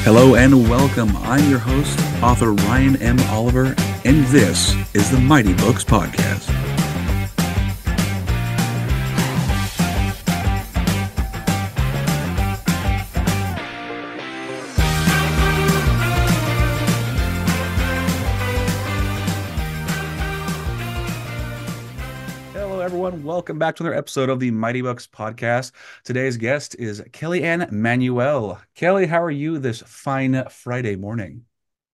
Hello and welcome. I'm your host, author Ryan M. Oliver, and this is the Mighty Books Podcast. Welcome back to another episode of the Mighty Books Podcast. Today's guest is Anne Manuel. Kelly, how are you this fine Friday morning?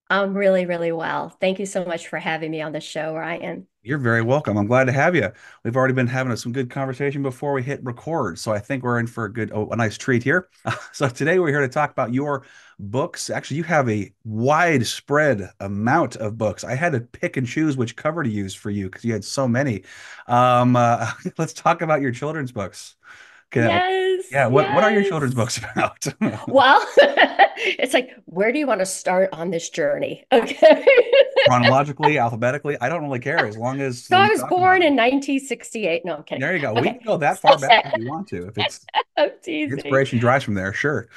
I'm really, really well. Thank you so much for having me on the show, Ryan. You're very welcome. I'm glad to have you. We've already been having some good conversation before we hit record, so I think we're in for a nice treat here. So today we're here to talk about your books. Actually, you have a widespread amount of books. I had to pick and choose which cover to use for you because you had so many. Let's talk about your children's books. Yes. Yeah. What are your children's books about? Well, it's like, where do you want to start on this journey? Okay. Chronologically, alphabetically, I don't really care as long as. So I was born in 1968. No, I'm kidding. There you go. Okay. We can go that far back if you want to. If it's inspiration drives from there, sure.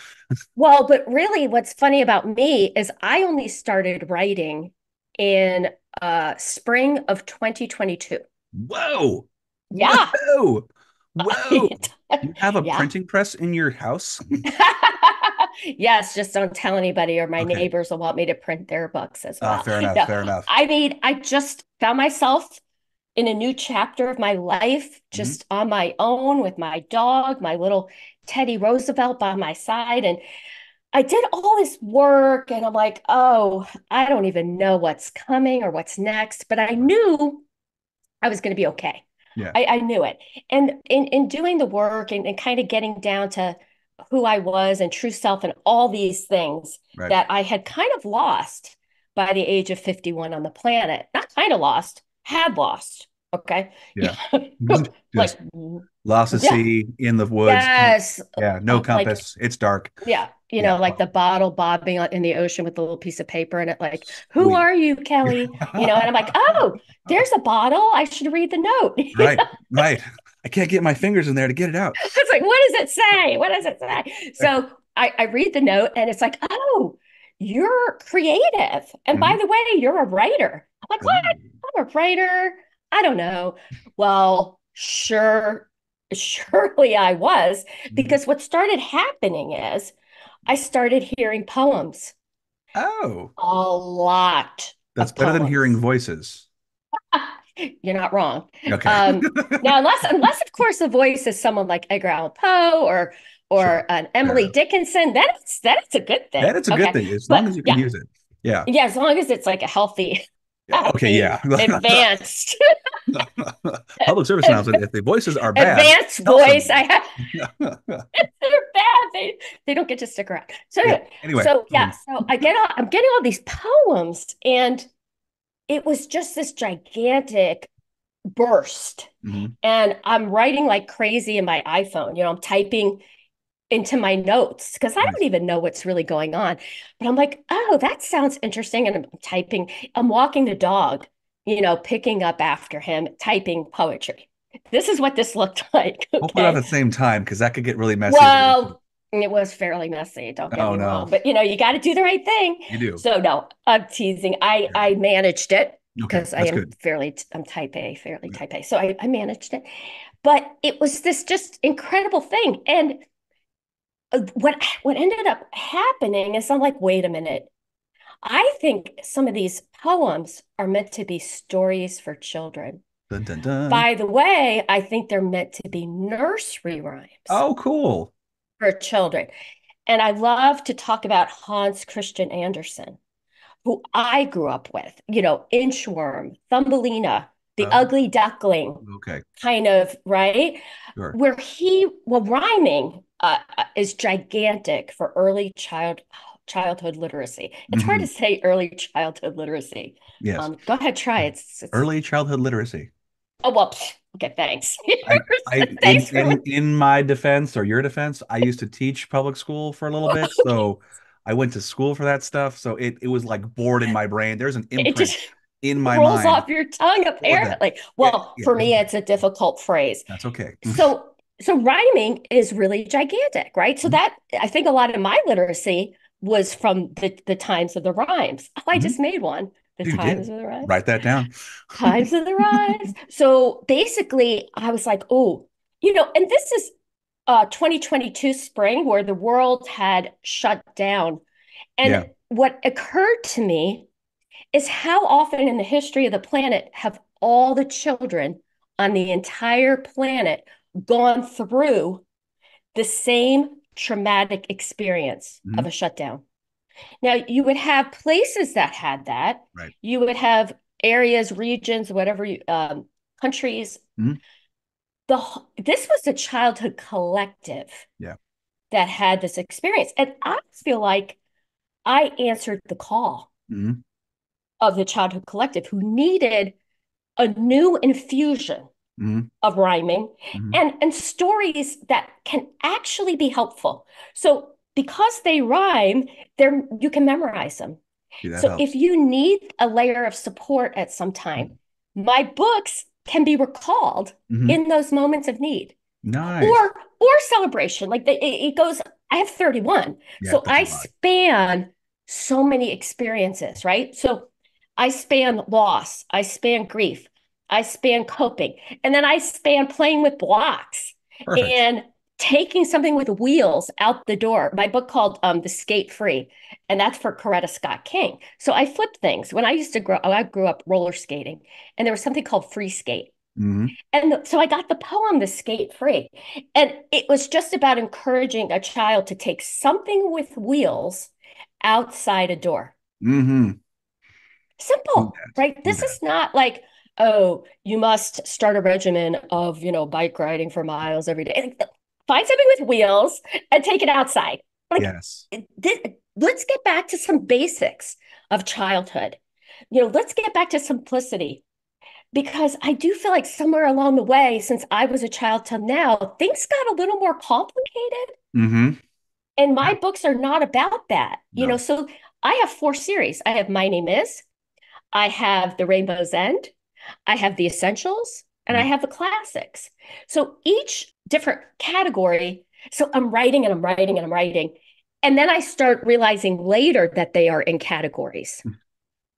Well, but really, what's funny about me is I only started writing in spring of 2022. Whoa. Yeah. Whoa. Whoa. You have a printing press in your house? Yes, just don't tell anybody or my neighbors will want me to print their books as well. Fair enough, fair enough. I mean, I just found myself in a new chapter of my life, just on my own with my dog, my little Teddy Roosevelt by my side. And I did all this work and I'm like, oh, I don't even know what's coming or what's next, but I knew I was going to be okay. Yeah. I knew it. And in doing the work and kind of getting down to who I was and true self and all these things that I had kind of lost by the age of 51 on the planet. Not kind of lost, had lost. Okay. Yeah. Like lost at sea in the woods. Yes. Yeah. No compass. It's dark. Yeah. You know, like the bottle bobbing in the ocean with a little piece of paper in it. Like, who are you, Kelly? You know, and I'm like, oh, there's a bottle. I should read the note. Right. I can't get my fingers in there to get it out. It's like, what does it say? What does it say? So I read the note and it's like, oh, you're creative. And by the way, you're a writer. I'm like, what? I'm a writer. I don't know. Well, surely I was, because what started happening is I started hearing poems. Oh. A lot. That's better than hearing voices. You're not wrong. Okay. Now, unless of course the voice is someone like Edgar Allan Poe or an Emily Dickinson, then it's a good thing. That it's a good thing as long as you can use it. Yeah. Yeah, as long as it's like a healthy. Okay, yeah. Advanced. Public service announcement. If the voices are bad, advanced voice. I have. They're bad. They don't get to stick around. So anyway. So I'm getting all these poems, and it was just this gigantic burst. And I'm writing like crazy in my iPhone. You know, I'm typing into my notes because I don't even know what's really going on. But I'm like, oh, that sounds interesting. And I'm typing, I'm walking the dog, you know, picking up after him, typing poetry. This is what this looked like. Okay? Hopefully not at the same time, because that could get really messy. Well, it was fairly messy. Don't get me wrong. But, you know, you got to do the right thing. You do. So, no, I'm teasing. I managed it because I'm type A, fairly type A. So I managed it. But it was this just incredible thing. And what ended up happening is I'm like, wait a minute. I think some of these poems are meant to be stories for children. Dun, dun, dun. By the way, I think they're meant to be nursery rhymes. Oh, cool. For children. And I love to talk about Hans Christian Andersen, who I grew up with, you know, Inchworm, Thumbelina, The Ugly Duckling. Okay. Kind of, right? Sure. Rhyming is gigantic for early childhood literacy. It's hard to say early childhood literacy. Yes. Go ahead, try it. It's early childhood literacy. Oh, well, okay, thanks. In my defense or your defense, I used to teach public school for a little bit. So I went to school for that stuff. So it was like bored in my brain. There's an imprint in my rolls mind, off your tongue, or the apparently. yeah, Well, yeah, for it's me, okay. it's a difficult phrase. That's okay. So rhyming is really gigantic, right? So Mhm. that I think a lot of my literacy was from the times of the rhymes. Oh, I Mhm. just made one. The You times did. of the rhymes. Write that down. Times of the rhymes. So basically, I was like, oh, and this is 2022 spring where the world had shut down. Yeah. And what occurred to me is how often in the history of the planet have all the children on the entire planet gone through the same traumatic experience of Mhm. a shutdown. Now, you would have places that had that. Right. You would have areas, regions, whatever, countries. Mhm. This was a childhood collective Yeah. that had this experience. And I feel like I answered the call Mhm. of the childhood collective who needed a new infusion Mhm. of rhyming Mhm. and stories that can actually be helpful. So because they rhyme, you can memorize them. See, that So if helps. you need a layer of support at some time, my books can be recalled Mhm. in those moments of need Nice. or celebration. Like it goes, I have 31. Yeah, So that's a I lot. span so many experiences, right? So I span loss, I span grief, I span coping, and then I span playing with blocks Perfect. and taking something with wheels out the door. My book called The Skate Free, and that's for Coretta Scott King. So I flipped things. When I grew up roller skating, and there was something called free skate. Mhm. And so I got the poem, The Skate Free. And it was just about encouraging a child to take something with wheels outside a door. Mhm. Do Simple, that. right? Do This that. is not like, oh, you must start a regimen of, bike riding for miles every day. Like, find something with wheels and take it outside. Like, Yes. let's get back to some basics of childhood. Let's get back to simplicity because I do feel like somewhere along the way, since I was a child till now, things got a little more complicated. Mhm. And Yeah. my books are not about that. No. So I have four series. I have My Name Is, I have The Rainbow's End, I have The Essentials, and I Mhm. have the classics. So each different category. So I'm writing and I'm writing and I'm writing. And then I start realizing later that they are in categories.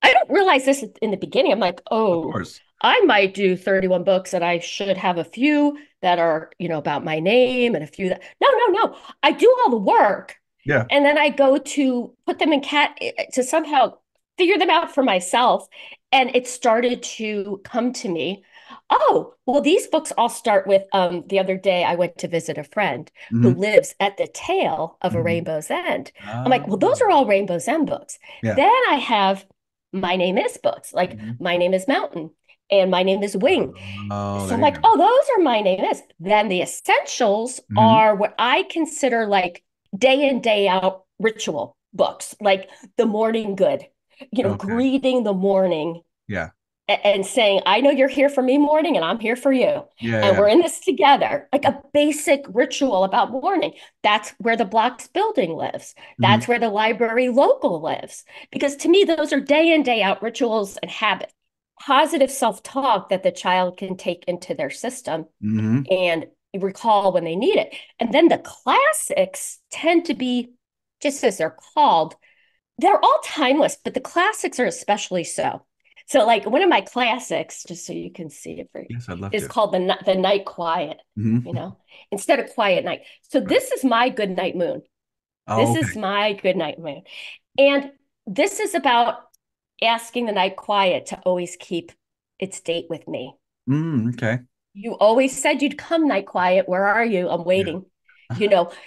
I don't realize this in the beginning. I'm like, Of oh, course. I might do 31 books and I should have a few that are, about my name and a few that no, no, no. I do all the work Yeah. and then I go to put them in to somehow figure them out for myself. And it started to come to me. Oh, well, these books all start with the other day I went to visit a friend who Mhm. lives at the tail of a Mhm. Rainbow's End. I'm like, well, those are Oh. all Rainbow's End books. Yeah. Then I have My Name Is books, like Mhm. My Name Is Mountain and My Name Is Wing. Oh, So there I'm you like, go. oh, those are My Name Is. Then the essentials Mhm. are what I consider like day in, day out ritual books, like the morning good, Okay. greeting the morning Yeah. and saying, I know you're here for me morning and I'm here for you. Yeah. And Yeah. we're in this together, like a basic ritual about morning. That's where the Blocks building lives. Mhm. That's where the library local lives. Because to me, those are day in, day out rituals and habits, positive self-talk that the child can take into their system Mhm. and recall when they need it. And then the classics tend to be, just as they're called, they're all timeless, but the classics are especially so. So, like one of my classics, just so you can see it for, Yes, I'd love is to. called the Night Quiet. Mhm. You know, instead of Quiet Night. So Right. this is my good night moon. Oh, This okay. is my good night moon, and this is about asking the night quiet to always keep its date with me. Okay. You always said you'd come, night quiet. Where are you? I'm Yeah. waiting.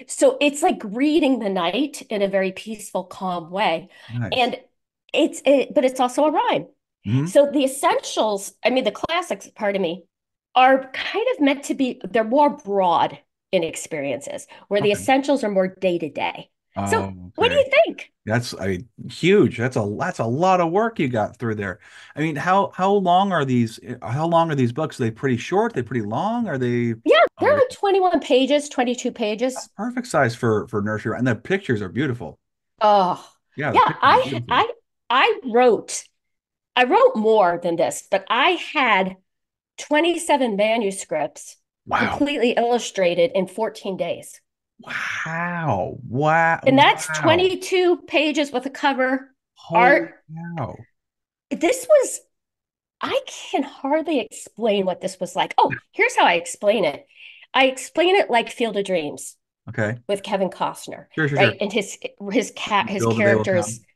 So it's like greeting the night in a very peaceful, calm way. Nice. And but it's also a rhyme. Mhm. So the essentials, I mean, the classics, pardon me, are kind of meant to be, they're more broad in experiences, where the Okay. essentials are more day to day. So Oh, what do okay. you think? I mean, huge. That's a lot of work you got through there. I mean, how long are these books? Are they pretty short? They pretty long? Are they Yeah, oh, they're like 21 pages, 22 pages. perfect size for nursery? And the pictures are beautiful. Oh, Yeah, the yeah, pictures are beautiful. I wrote I wrote more than this, but I had 27 manuscripts Wow. completely illustrated in 14 days. Wow. Wow. And that's Wow. 22 pages with a cover Holy art. cow. This was, I can hardly explain what this was like. Oh, here's how I explain it. I explain it like Field of Dreams Okay. with Kevin Costner, Sure, sure, right? sure. And his Build the day will character is come.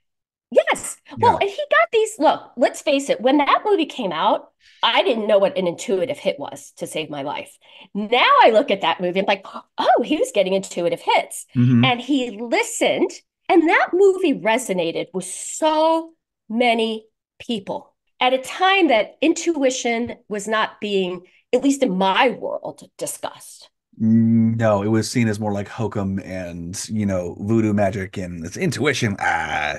yes. Well, Yeah. and he got these. Look, let's face it, when that movie came out, I didn't know what an intuitive hit was to save my life. Now I look at that movie and I'm like, oh, he was getting intuitive hits. Hmm. And he listened, and that movie resonated with so many people at a time that intuition was not being, at least in my world, discussed. No, it was seen as more like hokum and, voodoo magic and it's intuition.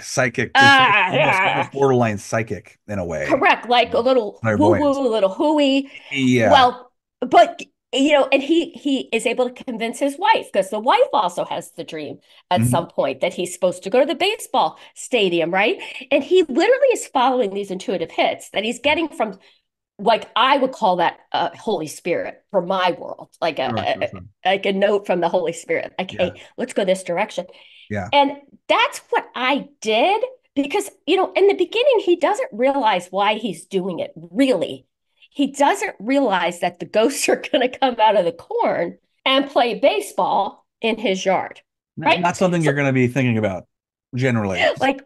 Psychic. It's almost Yeah. borderline psychic in a way. Correct, like a little woo Clairvoyance. woo, a little hooey. Yeah. Well, but and he is able to convince his wife because the wife also has the dream at Hmm. some point that he's supposed to go to the baseball stadium, right? And he literally is following these intuitive hits that he's getting from, like, I would call that Holy Spirit for my world, like Sure, sure, a sure. like a note from the Holy Spirit. Like, Yeah. hey, let's go this direction. Yeah. And that's what I did because, in the beginning, he doesn't realize why he's doing it, really. He doesn't realize that the ghosts are going to come out of the corn and play baseball in his yard, right? Not something you're So, going to be thinking about generally. like,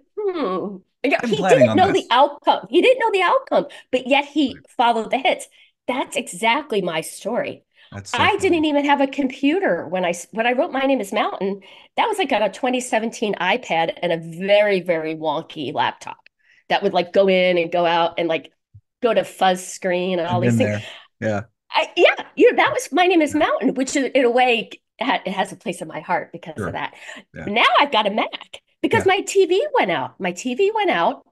Yeah, I'm he planning didn't on know the this. outcome. He didn't know the outcome, but yet he followed the hits. That's exactly my story. That's so I funny. didn't even have a computer when I wrote My Name is Mountain. That was like on a 2017 iPad and a very, very wonky laptop that would like go in and go out and like go to fuzz screen and I've all these been things. there. Yeah. Yeah, that was My Name is Mountain, which in a way it has a place in my heart because of Sure. that. Yeah. Now I've got a Mac because Yeah. my TV went out. My TV went out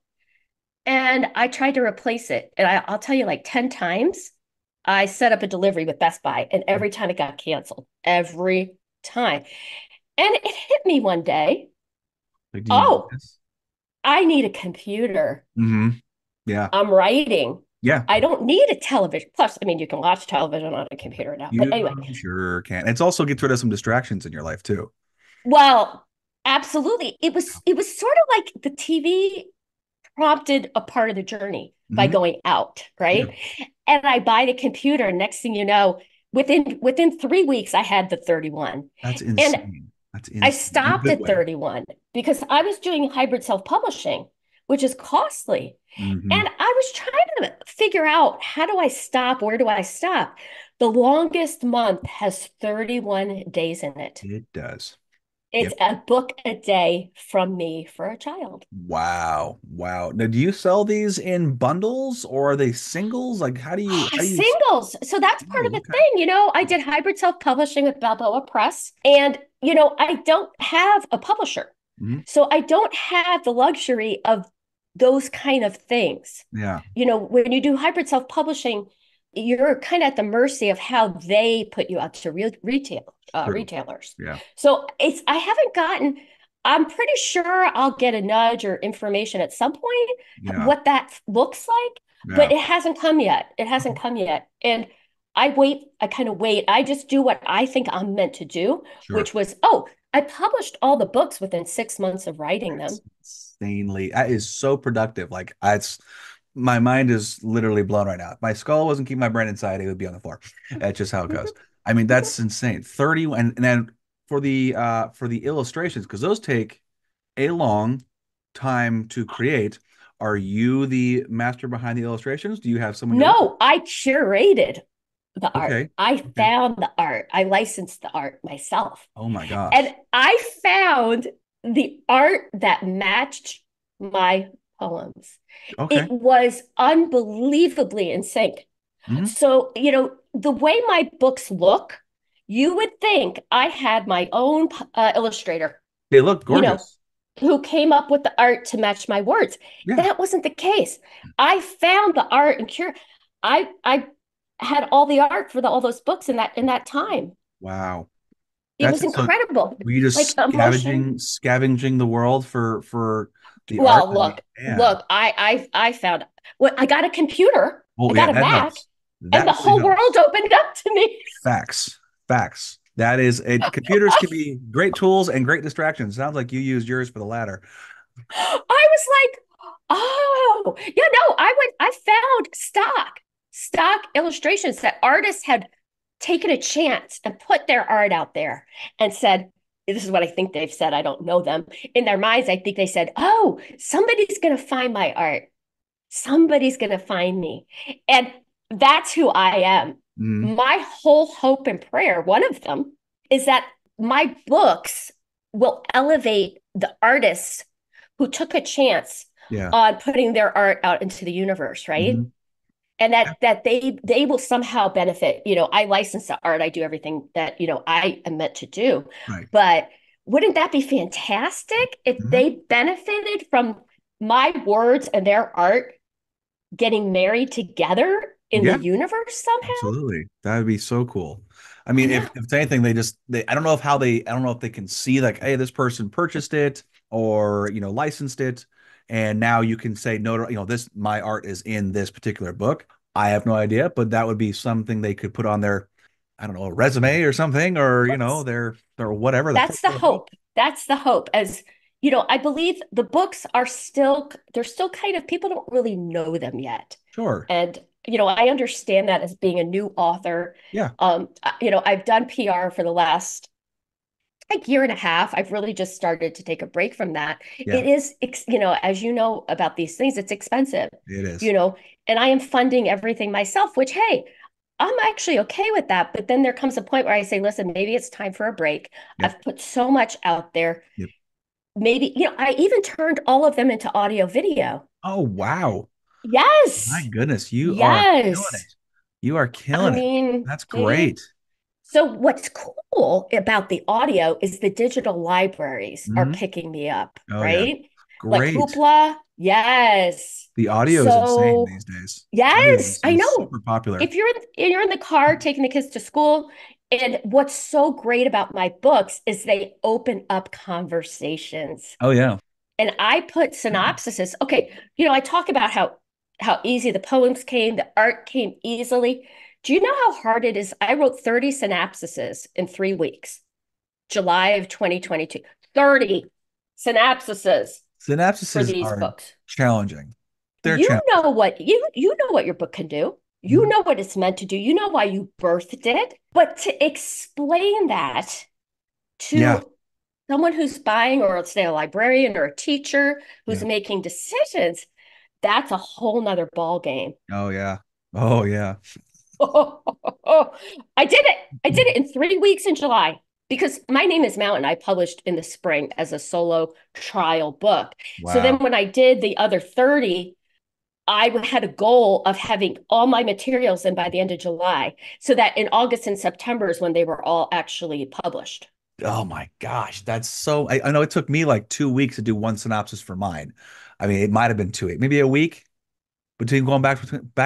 and I tried to replace it. And I'll tell you, like 10 times, I set up a delivery with Best Buy, and every time it got canceled, every time. And it hit me one day, Like, do you need oh, this? I need a computer. Hmm. Yeah. I'm writing. Yeah. I don't need a television. Plus, I mean, you can watch television on a computer now. But You anyway, sure can. It's also gets rid of some distractions in your life too. well, absolutely. It was sort of like the TV prompted a part of the journey by Hmm. going out, Yeah. right? And I buy the computer. Next thing you know, within 3 weeks, I had the 31. That's And insane. That's I insane. In a stopped good at way. 31 because I was doing hybrid self-publishing, which is costly. Hmm. And I was trying to figure out, how do I stop? Where do I stop? The longest month has 31 days in it. It does. It's Yep. a book a day from me for a child. Wow. Wow. Now, do you sell these in bundles or are they singles? Like, how do you Singles. So that's part of singles? the Okay. thing. I did hybrid self-publishing with Balboa Press, and I don't have a publisher. Hmm. So I don't have the luxury of those kind of things. Yeah. When you do hybrid self-publishing, you're kind of at the mercy of how they put you out to True. retailers. Yeah. So I haven't gotten, I'm pretty sure I'll get a nudge or information at some point Yeah. what that looks like, but Yeah. it hasn't come yet. It Okay. hasn't come yet. And I kind of wait. I just do what I think I'm meant to do, Sure. which was, oh, I published all the books within 6 months of writing That's them. insanely, that is so productive. Like, it's my mind is literally blown right now. If my skull wasn't keeping my brain inside, it would be on the floor. That's just how it goes. I mean, that's insane. 30 and then for the illustrations, because those take a long time to create. Are you the master behind the illustrations? Do you have someone you're working? No, I curated the art. Okay. I Okay. found the art. I licensed the art myself. Oh my And gosh. I found the art that matched my poems. Okay. It was unbelievably in sync. Hmm. So, the way my books look, you would think I had my own illustrator, They look you know, gorgeous. who came up with the art to match my words. Yeah. That wasn't the case. I found the art and cure. I had all the art for all those books in that time. Wow. It That's was so. incredible. Were you just Like emotion. scavenging the world for The art, Well, I mean, man. look, I found well, I got a computer, I Oh yeah, got a that Mac, helps. and That the really whole world helps. opened up to me. Facts. Facts. That is it. Computers can be great tools and great distractions. Sounds like you used yours for the latter. I was like, oh, yeah, no, I found stock illustrations that artists had taken a chance and put their art out there and said, this is what I think they've said. I don't know them. In their minds, I think they said, oh, somebody's going to find my art. Somebody's going to find me. And that's who I am. Mhm. My whole hope and prayer, one of them, is that my books will elevate the artists who took a chance Yeah. on putting their art out into the universe, right? Mhm. And that they will somehow benefit. I license the art. I do everything that, I am meant to do. Right. But wouldn't that be fantastic if Mhm. they benefited from my words and their art getting married together in the Yeah. universe somehow? Absolutely. That would be so cool. I I mean, know. if it's anything, they I don't know if I don't know if they can see like, hey, this person purchased it or licensed it, and now you can say no to, this my art is in this particular book. I have no idea, but that would be something they could put on their, I don't know, resume or something, or their whatever the That's the portfolio. hope. That's the hope. As I believe the books are still, they're still kind of, people don't really know them yet. Sure. And, I understand that as being a new author. Yeah. I've done PR for the last like year and a half. I've really just started to take a break from that. Yeah. It is, as you know about these things, it's expensive, It you is. know, and I am funding everything myself, which, hey, I'm actually okay with that. But then there comes a point where I say, listen, maybe it's time for a break. Yep. I've put so much out there. Yep. Maybe, I even turned all of them into audio video. Oh, wow. My Yes. goodness, you are killing Yes. it. You are I killing it. mean, That's see? great. So what's cool about the audio is the digital libraries are Hmm. picking me up, Oh yeah. right? Like Great. Hoopla, yes. The audio is insane So these days. Audio yes, is, I is know. super popular. If you're in the car taking the kids to school, and what's so great about my books is they open up conversations. Oh yeah. And I put synopsises. Okay, I talk about how easy the poems came, the art came easily. Do you know how hard it is? I wrote 30 synopsises in 3 weeks, July of 2022. 30 synopsises for Synapses these are books. challenging. They're You challenging. know what you know what your book can do. You Mhm. know what it's meant to do. You know why you birthed it. But to explain that Yeah. to someone who's buying, or say a librarian or a teacher who's Yeah. making decisions, that's a whole nother ball game. Oh yeah. Oh yeah. I did it. I did it in 3 weeks in July because my name is Mountain. I published in the spring as a solo trial book. So then Wow. when I did the other 30, I had a goal of having all my materials in by the end of July so that in August and September is when they were all actually published. Oh my gosh. That's so I know it took me like 2 weeks to do one synopsis for mine. I mean, it might have been 2 weeks, maybe a week between going back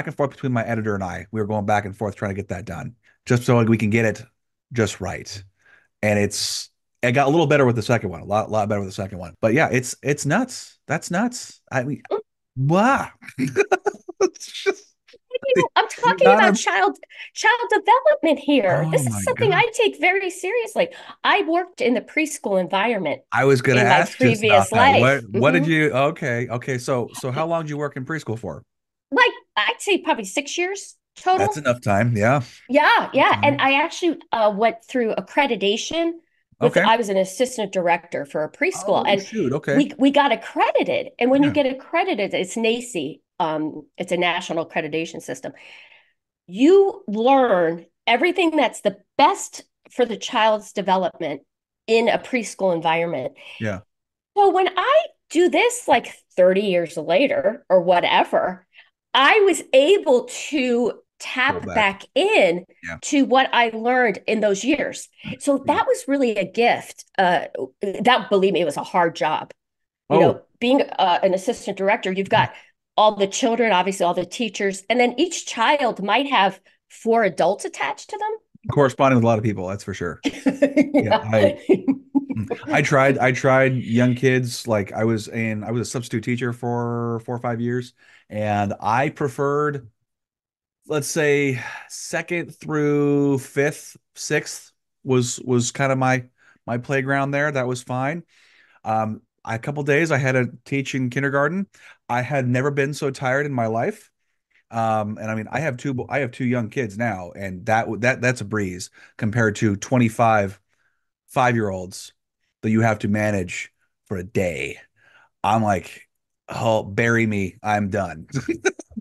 and forth between my editor and I. We were going back and forth trying to get that done just so we can get it just right. And it got a little better with the second one, a lot better with the second one. But yeah, it's nuts. That's nuts. I mean, wow. It's just I'm the talking amount about of child development here. oh This is my something God. I take very seriously. I worked in the preschool environment I was gonna in my ask just about previous that. life. What did you okay. So how long did you work in preschool for? Like I'd say probably 6 years That's total. enough time. Yeah. Yeah, Enough yeah. And time. I actually went through accreditation Okay. I was an assistant director for a preschool, Oh and shoot. Okay. we got accredited. And when you Yeah. get accredited, it's NACE, it's a national accreditation system. You learn everything that's the best for the child's development in a preschool environment. Yeah. So when I do this like 30 years later or whatever, I was able to Pull tap back. back in Yeah. to what I learned in those years. So Yeah. that was really a gift. That, believe me, it was a hard job. Oh, Being an assistant director, you've got all the children, obviously all the teachers, and then each child might have four adults attached to corresponding with a lot of people, that's for sure. them. Yeah. Yeah. I tried young kids. Like I was a substitute teacher for 4 or 5 years, and I preferred, let's say, second through fifth, sixth was kind of my playground there. That was fine. A couple days I had to teach in kindergarten. I had never been so tired in my life. And I mean, I have two young kids now, and that's a breeze compared to 25 5 year olds that you have to manage for a day. I'm like, oh, bury me. I'm done.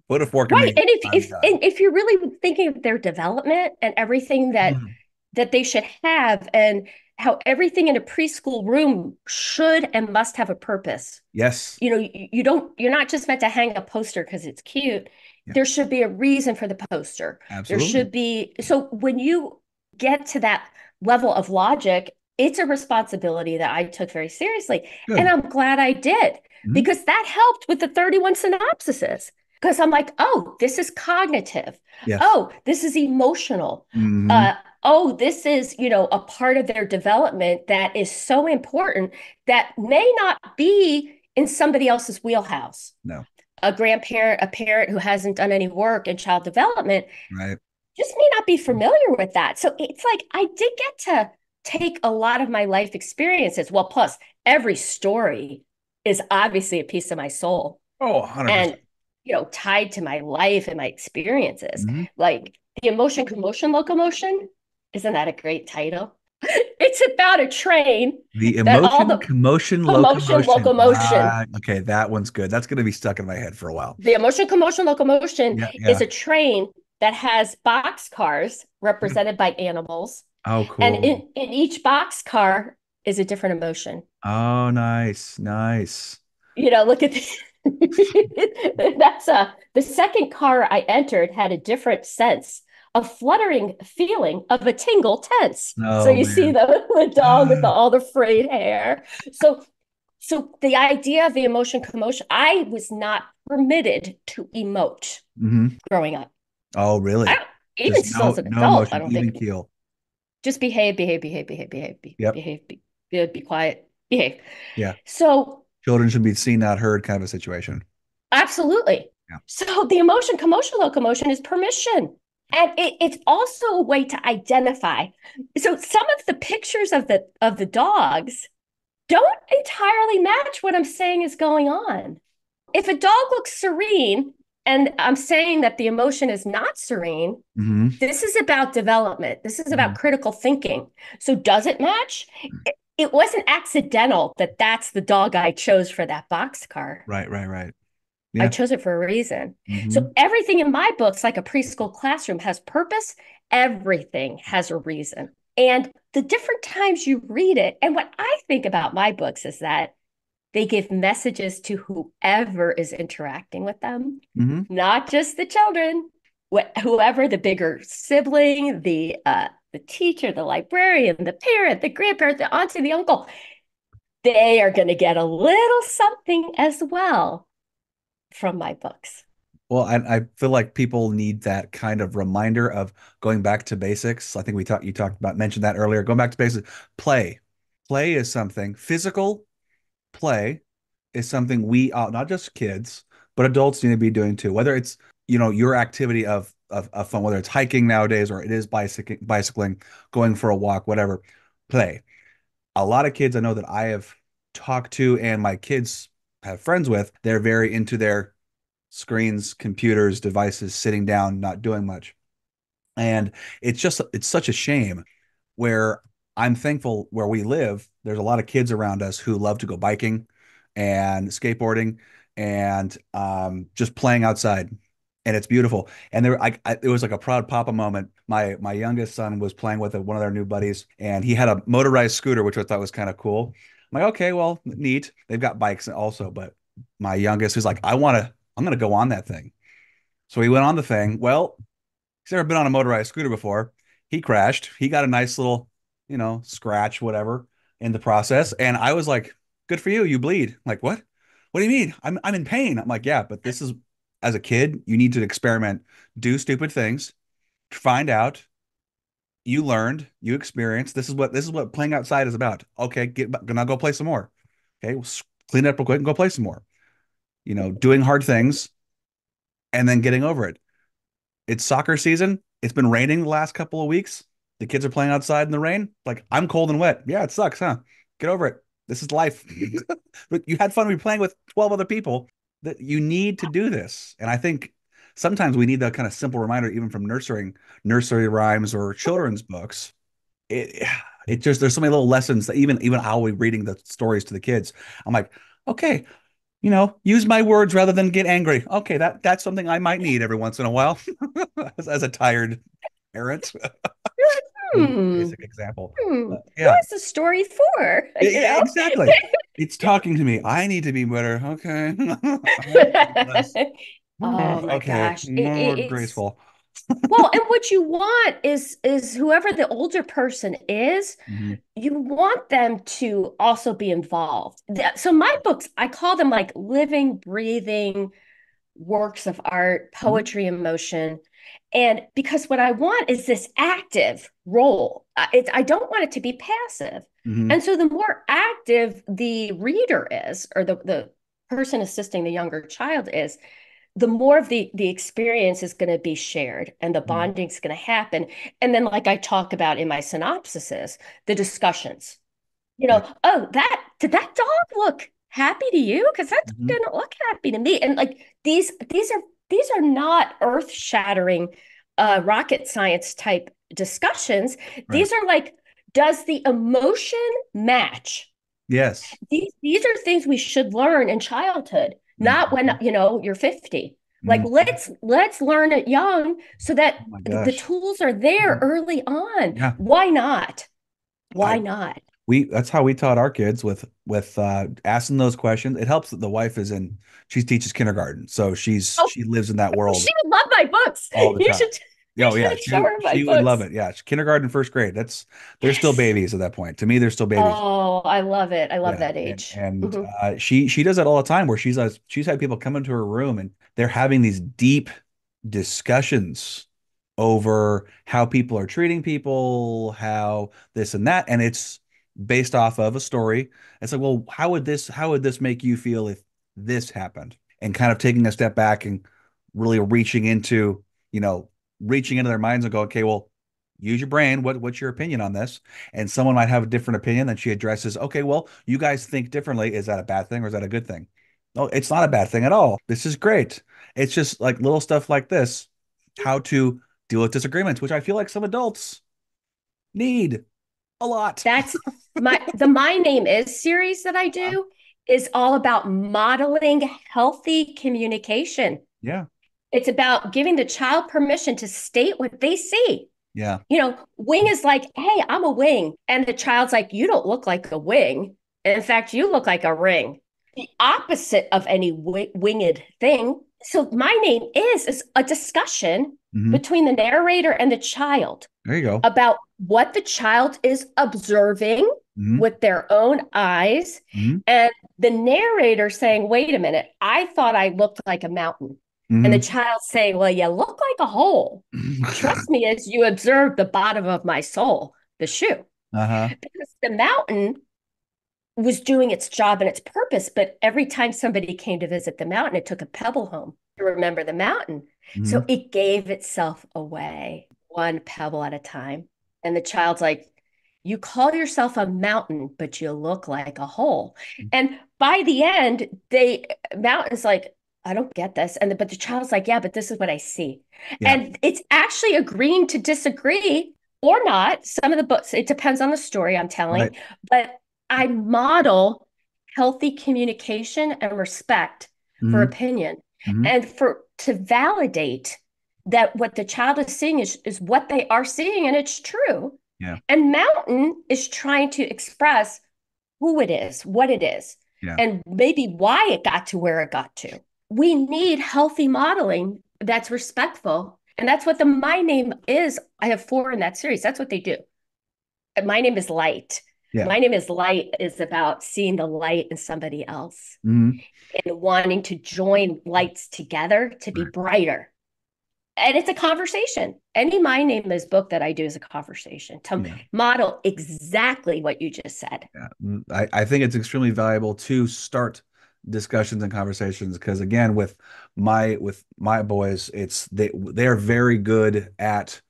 Put a fork in Right. me. And I'm done. if you're really thinking of their development and everything Mhm. that they should have, and how everything in a preschool room should and must have a purpose. Yes, You're not just meant to hang a poster because it's cute. yeah, There should be a reason for the poster. There absolutely. should be, so when you get to that level of logic, it's a responsibility that I took very seriously. And Good. I'm glad I did, Mhm. because that helped with the 31 synopsises. Because I'm like, oh, this is cognitive. Yes. Oh, this is emotional. Hmm. Uh, oh, this is, a part of their development that is so important that may not be in somebody else's wheelhouse. No. A grandparent, a parent who hasn't done any work in child development Right. just may not be familiar with that. So it's like I did get to take a lot of my life experiences. Well, plus every story is obviously a piece of my soul, Oh, and 100%. tied to my life and my experiences. Hmm. Like the emotion, commotion, locomotion. Isn't that a great title? It's about a train The that all emotion, the commotion, commotion, locomotion. locomotion. Okay, that one's good. That's going to be stuck in my head for a while. The emotion, commotion, locomotion Yeah, is yeah. a train that has box cars represented by animals. Oh, And cool. in each box car is a different emotion. Oh, nice, nice. Look at that's the second car I entered had a different sense, a fluttering feeling of a tingle tense. So Oh you see man. the dog with all the frayed hair. So the idea of the emotion commotion, I was not permitted to emote Hmm. growing up. Oh, I really? don't, even Just still as an no adult, I emotion, don't even think, keel. just behave, behave, behave, behave, behave, Yep. behave, be good, be quiet, behave. Yeah. So Children should be seen, not heard kind of a situation. absolutely. Yeah. So the emotion, commotion, locomotion is permission. And it's also a way to identify. So some of the pictures of the dogs don't entirely match what I'm saying is going on. If a dog looks serene and I'm saying that the emotion is not serene, Hmm. this is about development. This is about Hmm. critical thinking. So does it match? It wasn't accidental that that's the dog I chose for that boxcar. Right, right, right. I Yeah. chose it for a reason. Hmm. So everything in my books, like a preschool classroom, has purpose. Everything has a reason. And the different times you read it, and what I think about my books is that they give messages to whoever is interacting with them, Hmm. not just the children, whoever the bigger sibling, the teacher, the librarian, the parent, the grandparent, the auntie, the uncle. They are going to get a little something as well from my books. Well, I feel like people need that kind of reminder of going back to basics. I think you talked about, mentioned that earlier. Going back to basics, play. Play is something, physical play is something we not just kids, but adults need to be doing too. Whether it's, your activity of fun, whether it's hiking nowadays or it is bicycling, going for a walk, whatever, play. A lot of kids I know that I have talked to and my kids have friends with, they're very into their screens, computers, devices, sitting down, not doing much. And it's such a shame where I'm thankful where we live, there's a lot of kids around us who love to go biking and skateboarding and just playing outside. And it's beautiful. And it was like a proud papa moment. My youngest son was playing with one of their new buddies, and he had a motorized scooter, which I thought was kind of cool. I'm like, okay, well, neat. They've got bikes also, but my youngest is like, I'm gonna go on that thing. So he went on the thing. Well, he's never been on a motorized scooter before. He crashed. He got a nice little, scratch, whatever, in the process. And I was like, good for you. You bleed. I'm like, what? What do you mean? I'm in pain. I'm like, yeah, but this is, as a kid, you need to experiment, do stupid things, find out, you learned, you experienced. This is what playing outside is about. Okay, gonna go play some more. Okay, clean it up real quick and go play some more. Doing hard things and then getting over it. It's soccer season. It's been raining the last couple of weeks. The kids are playing outside in the rain. Like, I'm cold and wet. Yeah, it sucks, huh? Get over it. This is life. But you had fun. We playing with 12 other people. That you need to do this. And I think sometimes we need that kind of simple reminder, even from nursery rhymes or children's books. It it just there's so many little lessons that even I'll be reading the stories to the kids. I'm like, okay, use my words rather than get angry. Okay, that's something I might need every once in a while as a tired parent. Hmm. Basic example. Yeah, What's the story for? exactly. It's talking to me. I need to be better. Okay. I need to be less. Oh my Okay, gosh. more It's graceful. well, and what you want is whoever the older person is, Mhm. you want them to also be involved. So my books, I call them like living, breathing works of art, Mhm. poetry, emotion. And because what I want is this active role. I don't want it to be passive. Mhm. And so the more active the reader is, or the person assisting the younger child is, the more of the experience is going to be shared and the Mhm. bonding is going to happen. And then, like I talk about in my synopsises, the discussions. Yeah. Oh, that did that dog look happy to you? Because that dog Mhm. didn't look happy to me. And like these are not earth-shattering rocket science type discussions. Right. These are like, does the emotion match? Yes. These are things we should learn in childhood, not when Mhm. you're 50. Like Mhm. let's learn it young so that Oh my the gosh. tools are there Mhm. early on. Yeah. Why not? I Why not? we that's how we taught our kids with asking those questions. It helps that the wife is in she teaches kindergarten, so Oh, she lives in that world she would love my books. all the time. You Oh yeah, should show her my she would love books. it. Yeah, kindergarten, first grade. They're still Yes. babies at that point. To me, they're still babies. Oh, I love it. I love Yeah, that and age. and Mhm. she does that all the time where she's had people come into her room and they're having these deep discussions over how people are treating people, how this and that, and it's based off of a story. It's like, well, how would this make you feel if this happened? And kind of taking a step back and really you know, reaching into their minds and go, okay, well, use your brain. What's your opinion on this? And someone might have a different opinion that she addresses. Okay, well, you guys think differently. Is that a bad thing or is that a good thing? No, it's not a bad thing at all. This is great. It's just like little stuff like this, how to deal with disagreements, which I feel like some adults need a lot. That's My Name Is series that I Uh, do is all about modeling healthy communication. yeah, It's about giving the child permission to state what they see. yeah. Wing is like, hey, I'm a wing. And the child's like, you don't look like a wing. In fact, you look like a ring. The opposite of any winged thing. So my name is a discussion Hmm. between the narrator and the child There you go. about what the child is observing Hmm. with their own eyes, Hmm. and the narrator saying, wait a minute, I thought I looked like a mountain. And the Hmm. child saying, well, you look like a hole. Trust me as you observe the bottom of my soul, the shoe. Uh-huh. Because the mountain was doing its job and its purpose, but every time somebody came to visit the mountain, it took a pebble home to remember the mountain. So Hmm. it gave itself away one pebble at a time. And the child's like, you call yourself a mountain, but you look like a hole. And by the end, mountain's like, I don't get this. But the child's like, yeah, but this is what I see. Yeah. And it's actually agreeing to disagree or not. Some of the books, it depends on the story I'm Right. telling, but I model healthy communication and respect for Hmm. opinion Hmm. and for to validate that what the child is seeing is what they are seeing and it's true. Yeah. And Mountain is trying to express who it is, what it is, Yeah. and maybe why it got to where it got to. We need healthy modeling that's respectful. And that's what the My Name is. I have four in that series. That's what they do. My Name is Light. Yeah. My Name is Light is about seeing the light in somebody else Hmm. and wanting to join lights together to be Right. brighter. And it's a conversation. Any My Name Is book that I do is a conversation to Yeah. model exactly what you just said. Yeah. I think it's extremely valuable to start discussions and conversations because again, with my boys, it's they are very good at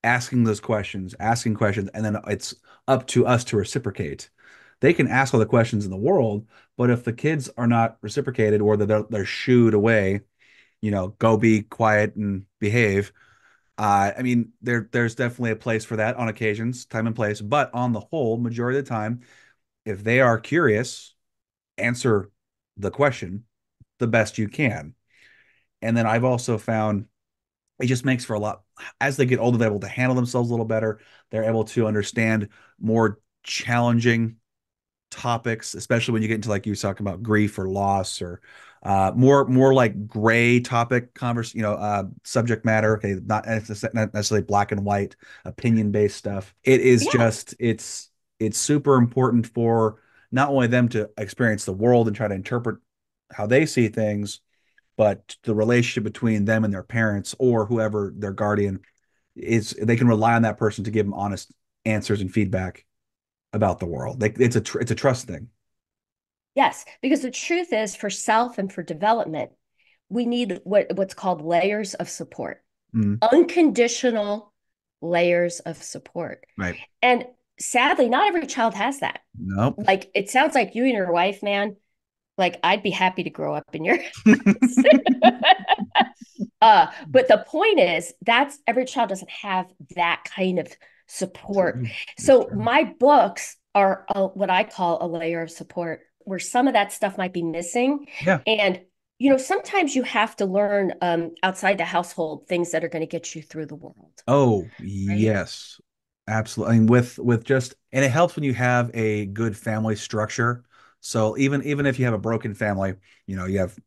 asking questions, and then it's up to us to reciprocate. They can ask all the questions in the world, but if the kids are not reciprocated or they're shooed away, go be quiet and behave. I mean, there's definitely a place for that on occasions, time and place, but on the whole, majority of the time, if they are curious, answer the question the best you can. And then I've also found it just makes for a lot, as they get older, they're able to handle themselves a little better. They're able to understand more challenging topics, especially when you get into like you were talking about grief or loss or more like gray topic subject matter. Okay, not necessarily black and white opinion based stuff. It is Yeah. just it's super important for not only them to experience the world and try to interpret how they see things, but the relationship between them and their parents or whoever their guardian is, they can rely on that person to give them honest answers and feedback about the world. It's a trust thing. Yes, because the truth is for self and for development, we need what's called layers of support, Mm, unconditional layers of support. right. And sadly, not every child has that. Nope. Like it sounds like you and your wife, man, like I'd be happy to grow up in your house. But the point is that's every child doesn't have that kind of support. True. It's So true. my books are what I call a layer of support where some of that stuff might be missing. Yeah. And sometimes you have to learn outside the household things that are going to get you through the world, Oh, right? yes. Absolutely. I mean, with just and it helps when you have a good family structure. So even if you have a broken family, you have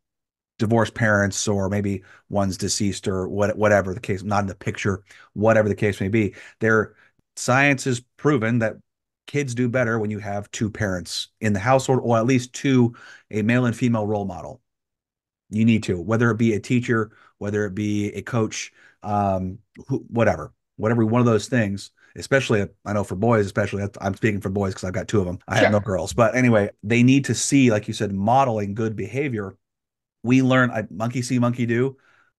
divorced parents or maybe one's deceased or whatever the case, not in the picture, whatever the case may be. There, science has proven that kids do better when you have two parents in the household or at least two, a male and female role model. You need to, whether it be a teacher, whether it be a coach, whatever one of those things. Especially, I know for boys, especially, I'm speaking for boys because I've got two of them. I have no Sure. girls, but anyway, they need to see, like you said, modeling good behavior. We learn monkey see, monkey do.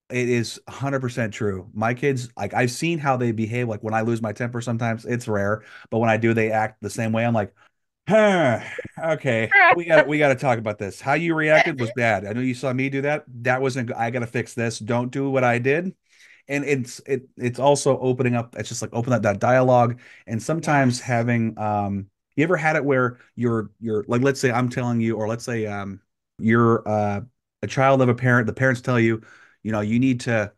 It is 100% true. My kids, like I've seen how they behave. Like when I lose my temper, sometimes it's rare, but when I do, they act the same way. I'm like, huh, okay, we got to talk about this. How you reacted was bad. I know you saw me do that. That wasn't. I got to fix this. Don't do what I did. And it's also opening up. It's just like open up that dialogue. And sometimes Yes. having you ever had it where you're like, let's say I'm telling you, or let's say you're a child of a parent. The parents tell you, you need to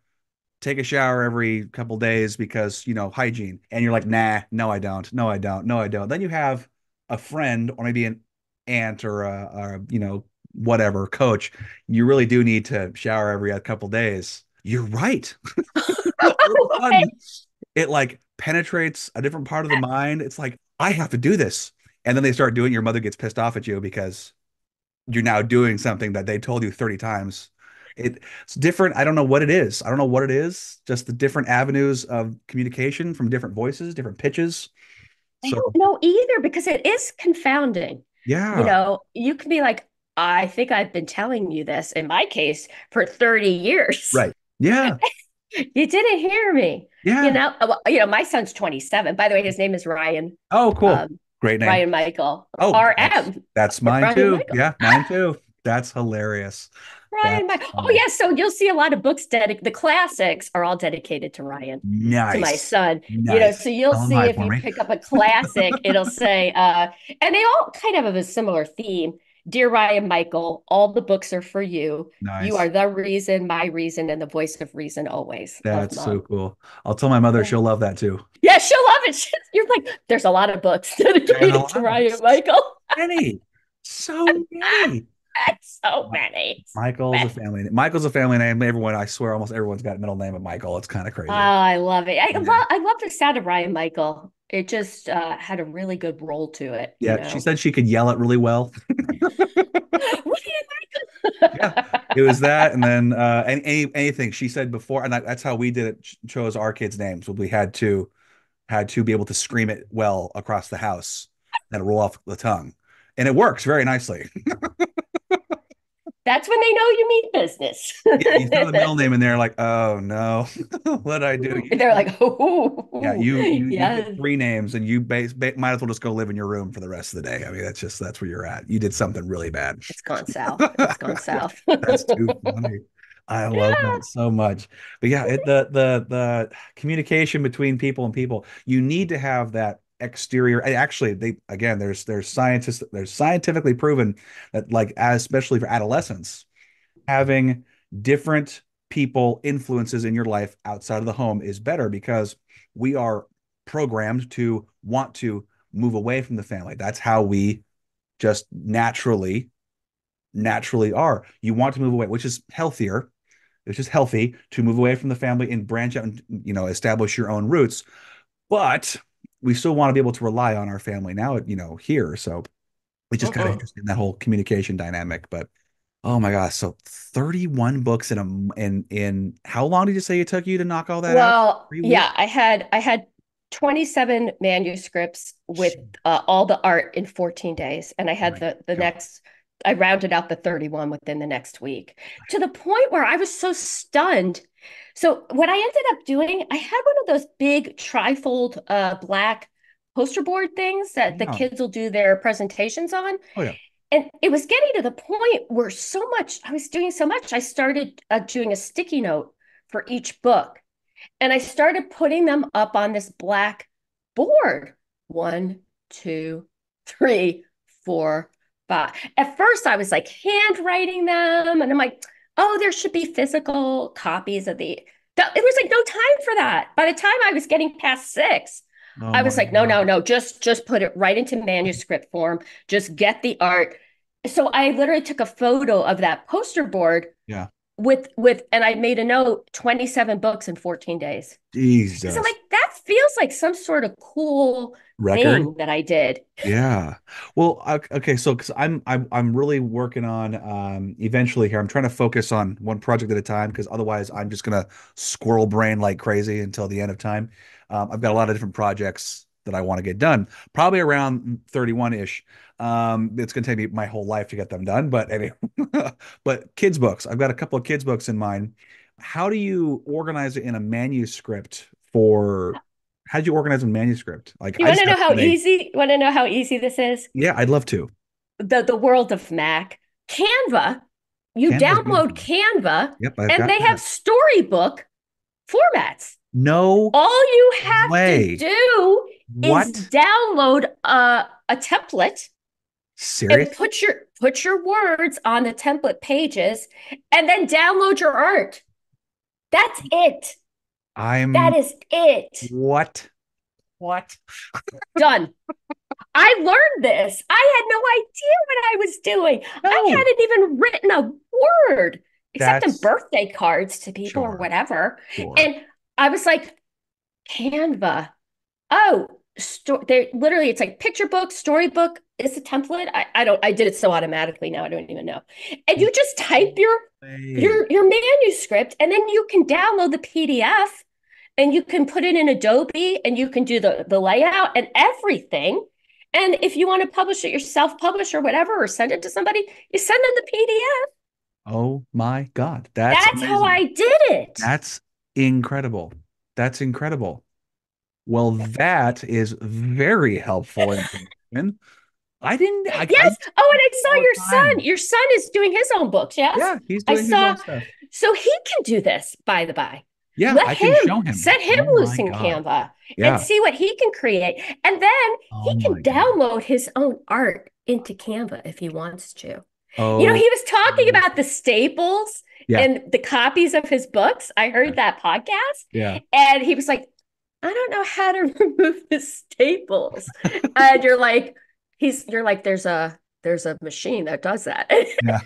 take a shower every couple days because hygiene, and you're like, nah, no I don't, no I don't, no I don't. Then you have a friend or maybe an aunt or whatever coach, you really do need to shower every couple days. You're right. All of a sudden it like penetrates a different part of the mind. It's like, I have to do this, and then they start doing, your mother gets pissed off at you because you're now doing something that they told you 30 times. It's different. I don't know what it is. I don't know what it is. Just the different avenues of communication from different voices, different pitches. I So don't know either because it is confounding. yeah, You can be like, I think I've been telling you this in my case for 30 years. right. Yeah, You didn't hear me. yeah. My son's 27. By the way, his name is Ryan. Oh, cool. Um, Great name. Ryan Michael. Oh, RM. that's mine Ryan too. Michael. Yeah, mine too. That's hilarious. Ryan That's Michael. Oh funny. yeah, so you'll see a lot of books the classics are all dedicated to Ryan, to my Nice. son. So Nice. you'll Tell them see hi if for you me. pick up a classic, it'll say and they all kind of have a similar theme. Dear Ryan Michael, all the books are for you. You are Nice. the reason, my reason, and the voice of reason always. Love, That's so Mom. cool. I'll tell my mother, she'll love that too. Yeah, she'll love it. You're like, there's a lot of books There's a dedicated to lot of Ryan Michael. many. So many. So many. So Michael's a many. family name. Michael's a family name. Everyone, I swear, almost everyone's got a middle name of Michael. It's kind of Oh, crazy. I love it. Yeah. I love the sound of Ryan Michael. It just had a really good roll to it, Yeah. She said she could yell it really well. What do you Yeah, like? it was that, and then anything she said before, and that's how we did it. Chose our kids' names. We had to be able to scream it well across the house and roll off the tongue, and it works very nicely. That's when they know you mean business. Yeah, you throw the middle name in there, like, oh no, what I do? They're like, Yeah, oh, you get yes, three names, and you might as well just go live in your room for the rest of the day. I mean, that's where you're at. You did something really bad. it's gone south. It's gone south. That's too funny. I love that so much. But yeah, the communication between people and people, you need to have that exterior. And actually, they again, there's scientifically proven that like especially for adolescents, having different people influences in your life outside of the home is better because we are programmed to want to move away from the family. That's how we just naturally are. You want to move away, which is healthier. It's just healthy to move away from the family and branch out and establish your own roots. But we still want to be able to rely on our family now, here. So it's just kind of Mhm. interesting that whole communication dynamic. But oh my gosh, so 31 books in how long did you say it took you to knock all that out? Well, 3 weeks? yeah, I had 27 manuscripts with all the art in 14 days, and I Oh had my the God. next. I rounded out the 31 within the next week to the point where I was so stunned. So what I ended up doing, I had one of those big trifold black poster board things that the Yeah. kids will do their presentations on. Oh yeah. And it was getting to the point where I was doing so much, I started doing a sticky note for each book. And I started putting them up on this black board. One, two, three, four, five. At first, I was like handwriting them, and I'm like, oh, there should be physical copies of the. It was like no time for that. By the time I was getting past six, Oh I my was like, no, no, God. no, just put it right into manuscript form. Just get the art. So I literally took a photo of that poster board Yeah. and I made a note 27 books in 14 days. Because I'm Jesus. like, that feels like some sort of cool Record. thing that I did. Yeah. Well, okay, so because I'm really working on eventually here. I'm trying to focus on one project at a time because otherwise I'm just gonna squirrel brain like crazy until the end of time. I've got a lot of different projects that I want to get done, probably around 31-ish. It's gonna take me my whole life to get them done, but anyway, but kids books. I've got a couple of kids books in mind. How do you organize it in a manuscript for how do you organize a manuscript? Like You I want just to have know how today. easy? You want to know how easy this is? Yeah, I'd love to. The world of Mac, Canva. You Canva's download beautiful. Canva, Yep, I've and got they have that. storybook formats. No All you have to way. do is What? download a template and Seriously? put your words on the template pages, and then download your art. That's it. That I'm is it. what? What? Done. I learned this. I had no idea what I was doing. I No. hadn't even written a word except in That's birthday cards to people or sure. whatever. Sure. And I was like, Canva. Oh, they literally, it's like picture book, storybook is a template. I did it so automatically now I don't even know. And you just type your Way. your your manuscript, and then you can download the PDF, and you can put it in Adobe, and you can do the layout and everything. And if you want to publish it yourself, publish or whatever, or send it to somebody, you send them the PDF. Oh my God. That's That's how amazing. I did it. That's incredible. That's incredible. Well, that is very helpful information. I Yes. used to Oh, do and I this saw all your the son. time. Your son is doing his own books. Yes. Yeah, he's I doing his saw. own stuff. So he can do this, by the by. Yeah, Let I can show him him. set him Oh loose my in God. Canva and Yeah. see what he can create. And then Oh he can my God. download his own art into Canva if he wants to. Oh, He was talking about the staples yeah, and the copies of his books. I heard that yeah. podcast, and he was like, I don't know how to remove the staples. And you're like, there's a machine that does that. Yeah.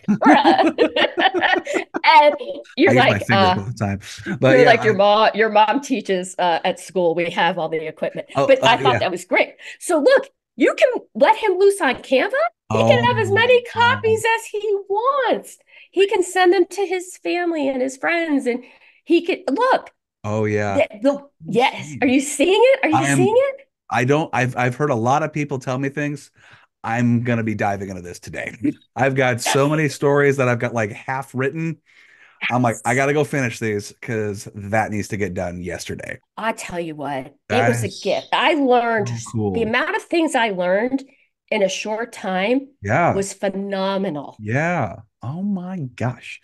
And I you're use my like, fingers all the time. But yeah, your mom teaches at school. We have all the equipment. oh, But I thought yeah. that was great. So look, You can let him loose on Canva. He can Oh have as my many God. copies as he wants. He can send them to his family and his friends, and he could look. Oh yeah. The yes. Are Insane. you seeing it? Are you seeing I'm it? I don't I've heard a lot of people tell me things. I'm gonna be diving into this today. I've got so many stories that I've got like half written. I'm like, I Yes. gotta go finish these because that needs to get done yesterday. I tell you what, it That was a is gift. I learned so the cool. amount of things I learned in a short time Yeah. was phenomenal. Yeah. Oh my gosh.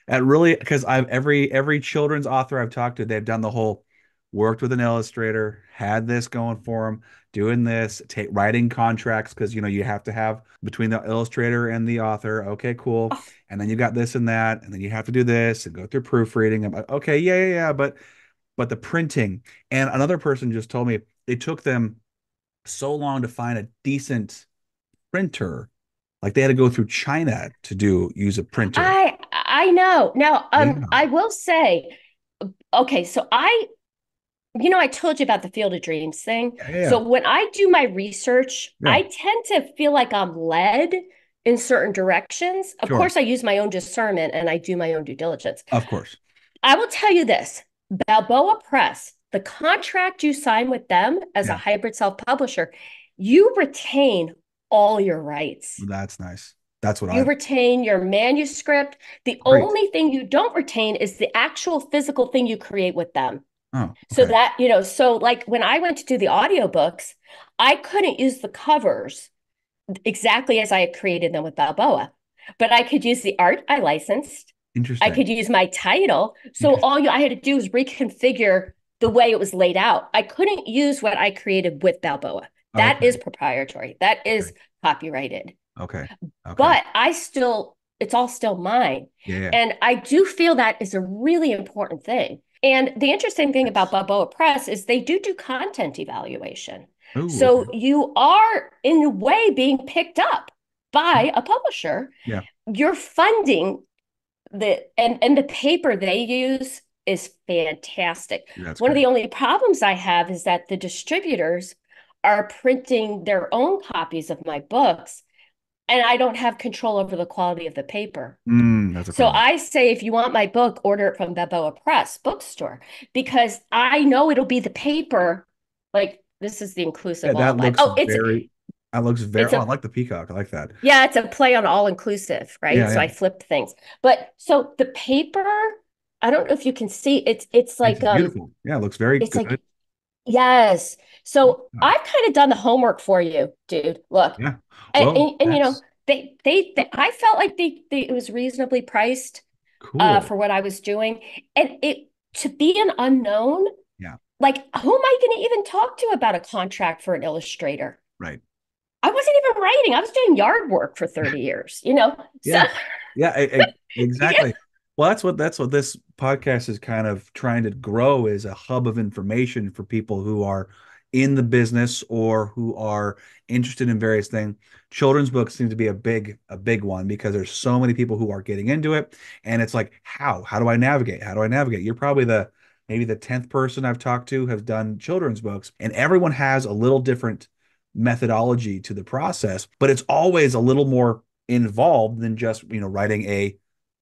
And really, because I've every children's author I've talked to, they've done the whole worked with an illustrator, had this going for them, doing this, take writing contracts because you have to have between the illustrator and the author. Okay, cool. Oh, And then you got this and that, and then you have to do this and go through proofreading. I'm like, okay, yeah, yeah, yeah, but the printing. And another person just told me it took them so long to find a decent printer. Like they had to go through China to use a printer. I know. Now, Yeah. I will say, okay, so I told you about the Field of Dreams thing. Yeah, yeah, So yeah. when I do my research, Yeah. I tend to feel like I'm led in certain directions. Of Sure. course, I use my own discernment and I do my own due diligence. Of course. I will tell you this, Balboa Press, the contract you sign with them as a Yeah. hybrid self-publisher, you retain all your rights. That's nice. That's what You I retain your manuscript. The great. only thing you don't retain is the actual physical thing you create with them. Oh, So okay. that, so like when I went to do the audiobooks, I couldn't use the covers exactly as I had created them with Balboa, but I could use the art I licensed. I Interesting. could use my title. So Interesting. I had to do was reconfigure the way it was laid out. I couldn't use what I created with Balboa. That Okay. is proprietary. That Okay. is copyrighted. Okay. Okay. But it's all still mine. Yeah, yeah. And I do feel that is a really important thing. And the interesting thing about It's Balboa Press is they do content evaluation. oh, So okay. you are, in a way, being picked up by a publisher. Yeah, You're funding and the paper they use is fantastic. that's One of great. the only problems I have is that the distributors are printing their own copies of my books and I don't have control over the quality of the paper. That's a So problem. I say, if you want my book, order it from Balboa Press bookstore because I know it'll be the paper. Like this is the Yeah, inclusive all life. Oh, that looks very, it's oh, I a like the peacock. I like that. yeah, it's a play on all inclusive, right? Yeah, So yeah. I flipped things. But so the paper, I don't know if you can see, it's It's like beautiful. Yeah, it looks very it's good. like yes. So God. I've kind of done the homework for you, dude. Look, Yeah. and, Well, and, and, that's I felt like it was reasonably priced cool. for what I was doing. And it to be an unknown, Yeah, like who am I going to even talk to about a contract for an illustrator? right. I wasn't even writing. I was doing yard work for 30 years. So Yeah. Yeah, yeah. exactly. Well, that's what this podcast is kind of trying to grow is a hub of information for people who are in the business or who are interested in various things. Children's books seem to be a big one because there's so many people who are getting into it, and it's like, how do I navigate? How do I navigate? You're probably the maybe the 10th person I've talked to have done children's books, and everyone has a little different methodology to the process, but it's always a little more involved than just writing a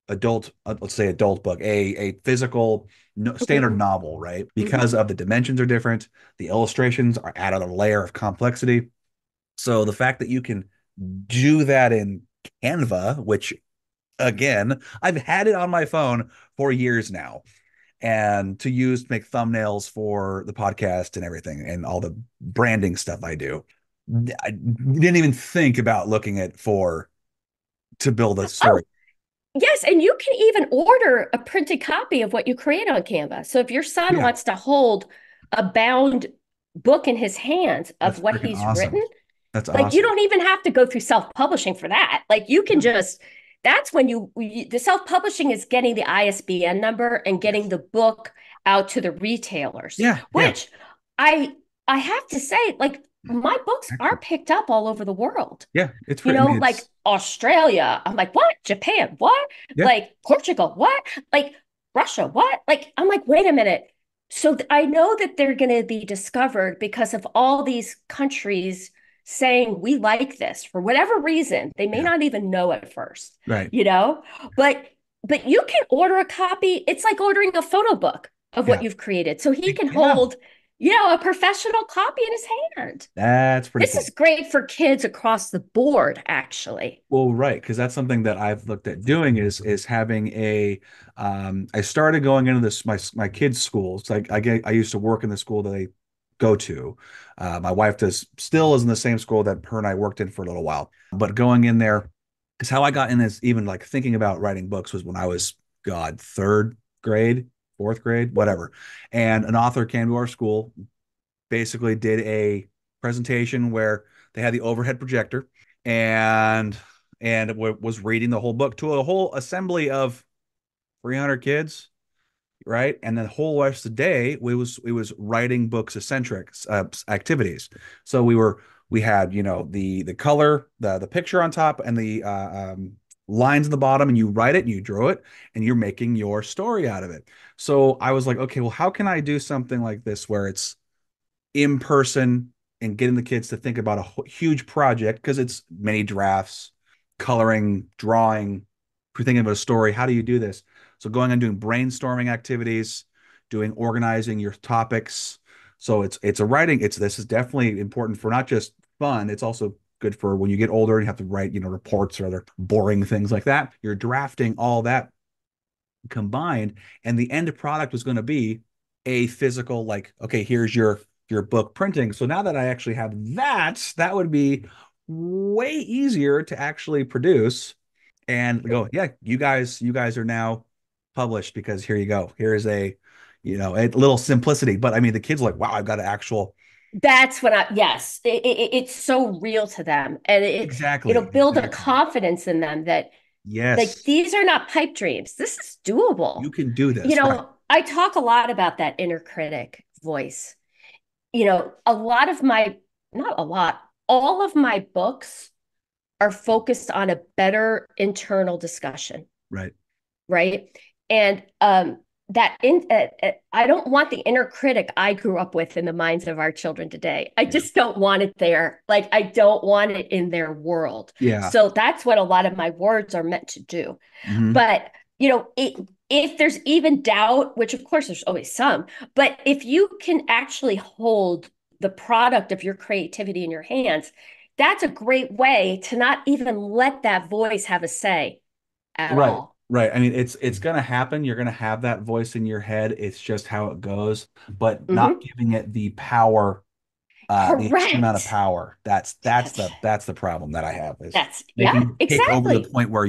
adult let's say adult book, a physical standard Mhm. novel, right? Mhm. Because of the dimensions are different, the illustrations are added a layer of complexity. So the fact that you can do that in Canva, which again I've had it on my phone for years now, and to use to make thumbnails for the podcast and everything and all the branding stuff I do. I didn't even think about looking at for to build a story. Oh, yes, and you can even order a printed copy of what you create on Canva. So if your son Yeah, wants to hold a bound book in his hands of that's what freaking he's awesome. written, That's like you awesome. don't even have to go through self-publishing for that. Like you can Yeah. just that's when the self-publishing is getting the ISBN number and getting Yes. the book out to the retailers, Yeah. Yeah. which I I have to say, like my books are Excellent. picked up all over the world. Yeah. It's free. I mean, Like it's Australia. I'm like, what? Japan, what? yeah. Like Portugal, what? Like Russia, what? Like, I'm like, wait a minute. So I know that they're going to be discovered because of all these countries saying we like this for whatever reason. They may Yeah. not even know at first, Right. you know, but you can order a copy. It's like ordering a photo book of what Yeah. you've created. So he can Yeah. hold, a professional copy in his hand. That's pretty This cool. is great for kids across the board, actually. Well, right, because that's something that I've looked at doing is having a I started going into this my kids' schools. I used to work in the school that they go to. My wife does still is in the same school that her and I worked in for a little while. But going in there, because how I got in this, even like thinking about writing books was when I was, God, third grade, fourth grade, whatever. And an author came to our school, basically did a presentation where they had the overhead projector and was reading the whole book to a whole assembly of 300 kids, right? And then the whole rest of the day we was writing books eccentric activities. So we had the color, the picture on top, and the lines in the bottom, and you write it and you draw it, and you're making your story out of it. So I was like, okay, well, how can I do something like this where it's in person and getting the kids to think about a huge project because it's many drafts, coloring, drawing. If you're thinking about a story, how do you do this? So going and doing brainstorming activities, doing organizing your topics. So it's a writing. It's this is definitely important for not just fun. It's also good for when you get older and you have to write, reports or other boring things like that. You're drafting all that combined, and the end product was going to be a physical, like, okay, here's your book printing. So now that I actually have that, that would be way easier to actually produce and go, yeah, you guys are now published because here you go. Here is a little simplicity. But I mean, the kids are like, wow, I've got an actual. That's what yes, it's so real to them. And it'll Exactly, build a exactly. confidence in them that like Yes, these are not pipe dreams. This is doable. you can do this, right? I talk a lot about that inner critic voice. A lot of my, not a lot, all of my books are focused on a better internal discussion, Right. right? And that in I don't want the inner critic I grew up with in the minds of our children today. I Yeah. just don't want it there. Like I don't want it in their world. Yeah. So that's what a lot of my words are meant to do. Hmm. But if there's even doubt, which of course there's always some, but if you can actually hold the product of your creativity in your hands, that's a great way to not even let that voice have a say at Right. all. Right. I mean, it's gonna happen. You're gonna have that voice in your head. It's just how it goes, but not Mm-hmm. giving it the power, the extreme amount of Correct. power. That's the problem that I have is Yeah, making it take over the exactly. point where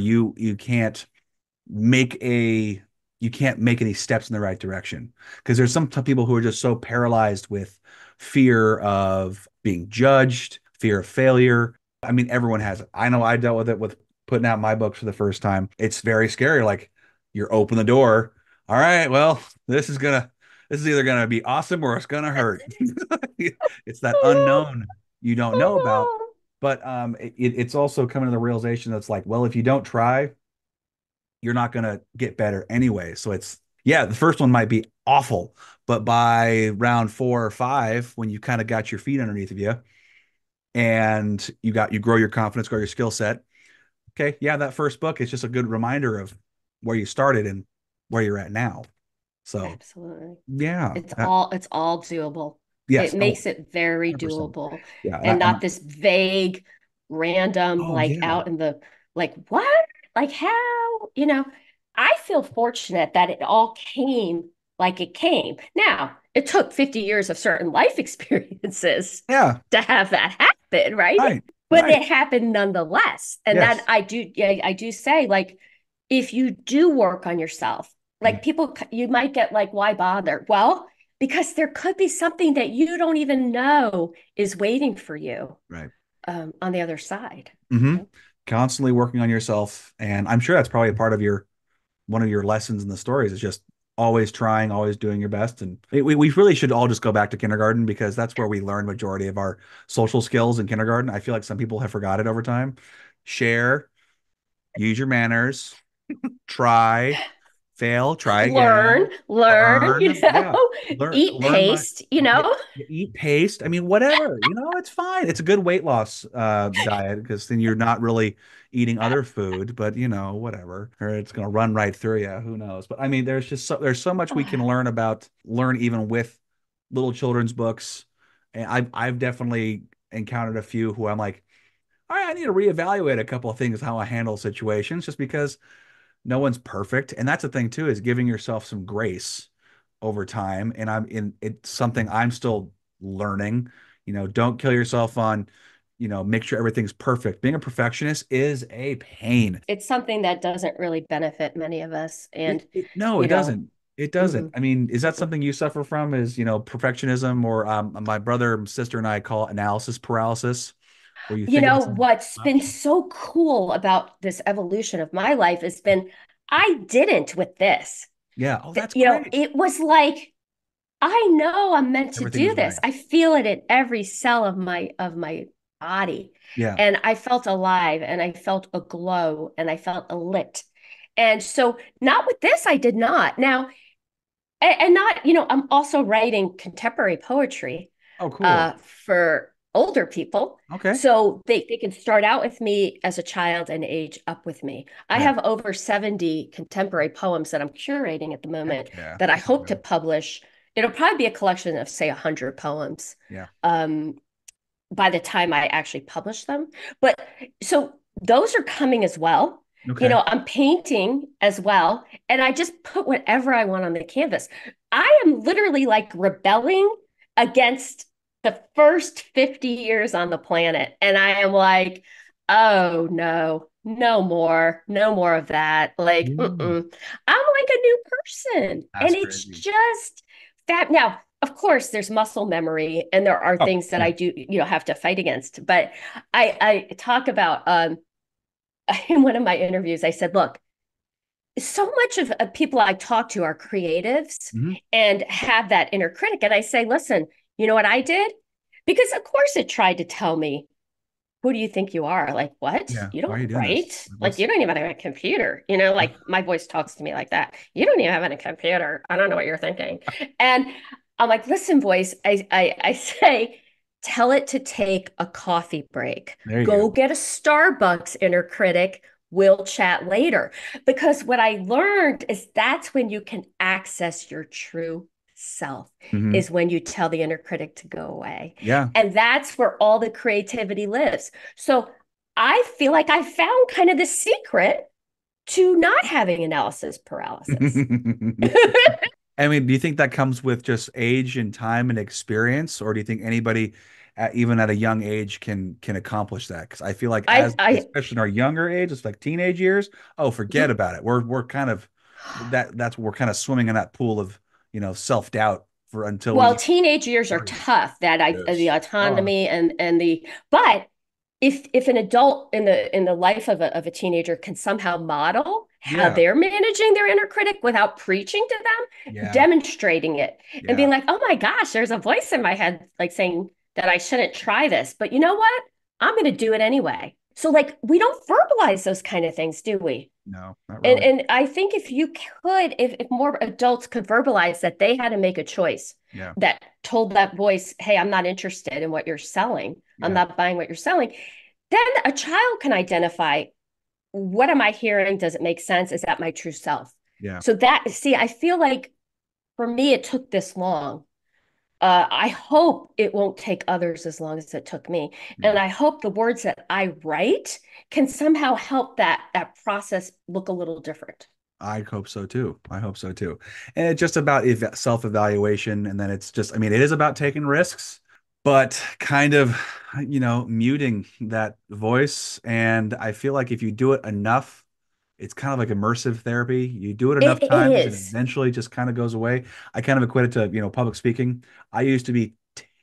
make a you can't make any steps in the right direction because there's some people who are just so paralyzed with fear of being judged, fear of failure. I mean, everyone has it. I know I dealt with it with putting out my books for the first time. It's very scary. Like you're open the door. All right, well, this is either gonna be awesome or it's gonna hurt. It's that unknown you don't know about. But it's also coming to the realization that's like, well, if you don't try, you're not going to get better anyway. So yeah, the first one might be awful, but by round 4 or 5, when you kind of got your feet underneath of you and you grow your confidence, grow your skill set. Okay. Yeah. That first book is just a good reminder of where you started and where you're at now. So Absolutely. yeah, It's all doable. yes. It Oh, makes it very 100%. doable Yeah. and not this vague, random, Oh like yeah. out in the like what? Like how? I feel fortunate that it all came like it came. Now, it took 50 years of certain life experiences Yeah. to have that happen, right? Right. But Right. it happened nonetheless. And then Yes. I do say, like, if you do work on yourself, like people, you might get like, why bother? Well, because there could be something that you don't even know is waiting for you Right. on the other side. Hmm. Constantly working on yourself. And I'm sure that's probably a part of your one of your lessons in the stories is just always trying, always doing your best. And we really should all just go back to kindergarten because that's where we learn majority of our social skills in kindergarten. I feel like some people have forgot it over time. Share, use your manners, try, fail, try again, learn, learn. Yeah. eat Learn by, paste, yeah, eat paste. I mean, whatever, it's fine. It's a good weight loss diet because then you're not really eating other food, but whatever. Or it's gonna run right through you. Who knows? But I mean, there's so much we can learn even with little children's books. And I've definitely encountered a few who I'm like, all right, I need to reevaluate a couple of things, how I handle situations, just because no one's perfect. And that's the thing too, is giving yourself some grace over time. And it's something I'm still learning. Don't kill yourself on, make sure everything's perfect. Being a perfectionist is a pain. It's something that doesn't really benefit many of us. And, No, it you know, doesn't. It doesn't. mm-mm, I mean, is that mm-mm. something you suffer from? Is, perfectionism, or my brother, sister, and I call it analysis paralysis, where you think about something What's too been much? so cool about this evolution of my life has been I didn't with this. Yeah. Oh, that's great. It was like, I know I'm meant to Everything do was this. right. I feel it in every cell of my body. Yeah. And I felt alive and I felt a glow and I felt a lit. And so not with this, I did not. Now, and not, I'm also writing contemporary poetry Oh, cool. for older people. Okay. So they can start out with me as a child and age up with me. I Yeah. have over 70 contemporary poems that I'm curating at the Heck moment yeah. that I There you hope to go. publish. It'll probably be a collection of, say, 100 poems Yeah. um, by the time I actually publish them. But so those are coming as well. Okay. I'm painting as well, and I just put whatever I want on the canvas. I am literally like rebelling against the first 50 years on the planet. And I am like, oh no, no more of that. Like, Mm. I'm like a new person. That's And it's crazy. just that. Now, of course, there's muscle memory and there are Oh, things that yeah. I do, have to fight against. But I talk about in one of my interviews, I said, look, so much of people I talk to are creatives Hmm. and have that inner critic. And I say, listen, you know what I did? Because of course it tried to tell me, who do you think you are? Like, what? Yeah. You Why are you don't doing this? write? Like, What's you don't even have a computer. Like my voice talks to me like that. You don't even have a computer. I don't know what you're thinking. And I'm like, listen, voice, I say, tell it to take a coffee break. there you Go go. get a Starbucks, inner critic. We'll chat later. Because what I learned is that's when you can access your true self, Hmm. is when you tell the inner critic to go away. Yeah. And that's where all the creativity lives. So I feel like I found kind of the secret to not having analysis paralysis. I mean, do you think that comes with just age and time and experience, or do you think anybody, even at a young age, can accomplish that? Because I feel like I especially in our younger age, it's like teenage years. Oh, forget about it. We're kind of we're kind of swimming in that pool of self-doubt for until well, we teenage years are 30. tough. The Yes. Oh, autonomy and the but if an adult in the life of a teenager can somehow model how yeah. they're managing their inner critic without preaching to them, Yeah. demonstrating it and Yeah. being like, oh my gosh, there's a voice in my head like saying that I shouldn't try this, but you know what? I'm going to do it anyway. So like we don't verbalize those kind of things, do we? No, not And really. and I think if you could, if more adults could verbalize that they had to make a choice Yeah. that told that voice, hey, I'm not interested in what you're selling. I'm Yeah. not buying what you're selling. Then a child can identify, what am I hearing? Does it make sense? Is that my true self? Yeah. So see, I feel like for me, it took this long. I hope it won't take others as long as it took me. And Yeah. I hope the words that I write can somehow help that process look a little different. I hope so too. I hope so too. And it's just about self-evaluation. And then it's just, I mean, it is about taking risks, but kind of, muting that voice. And I feel like if you do it enough, it's kind of like immersive therapy. You do it enough It times and is. eventually just kind of goes away. I kind of equate it to, public speaking. I used to be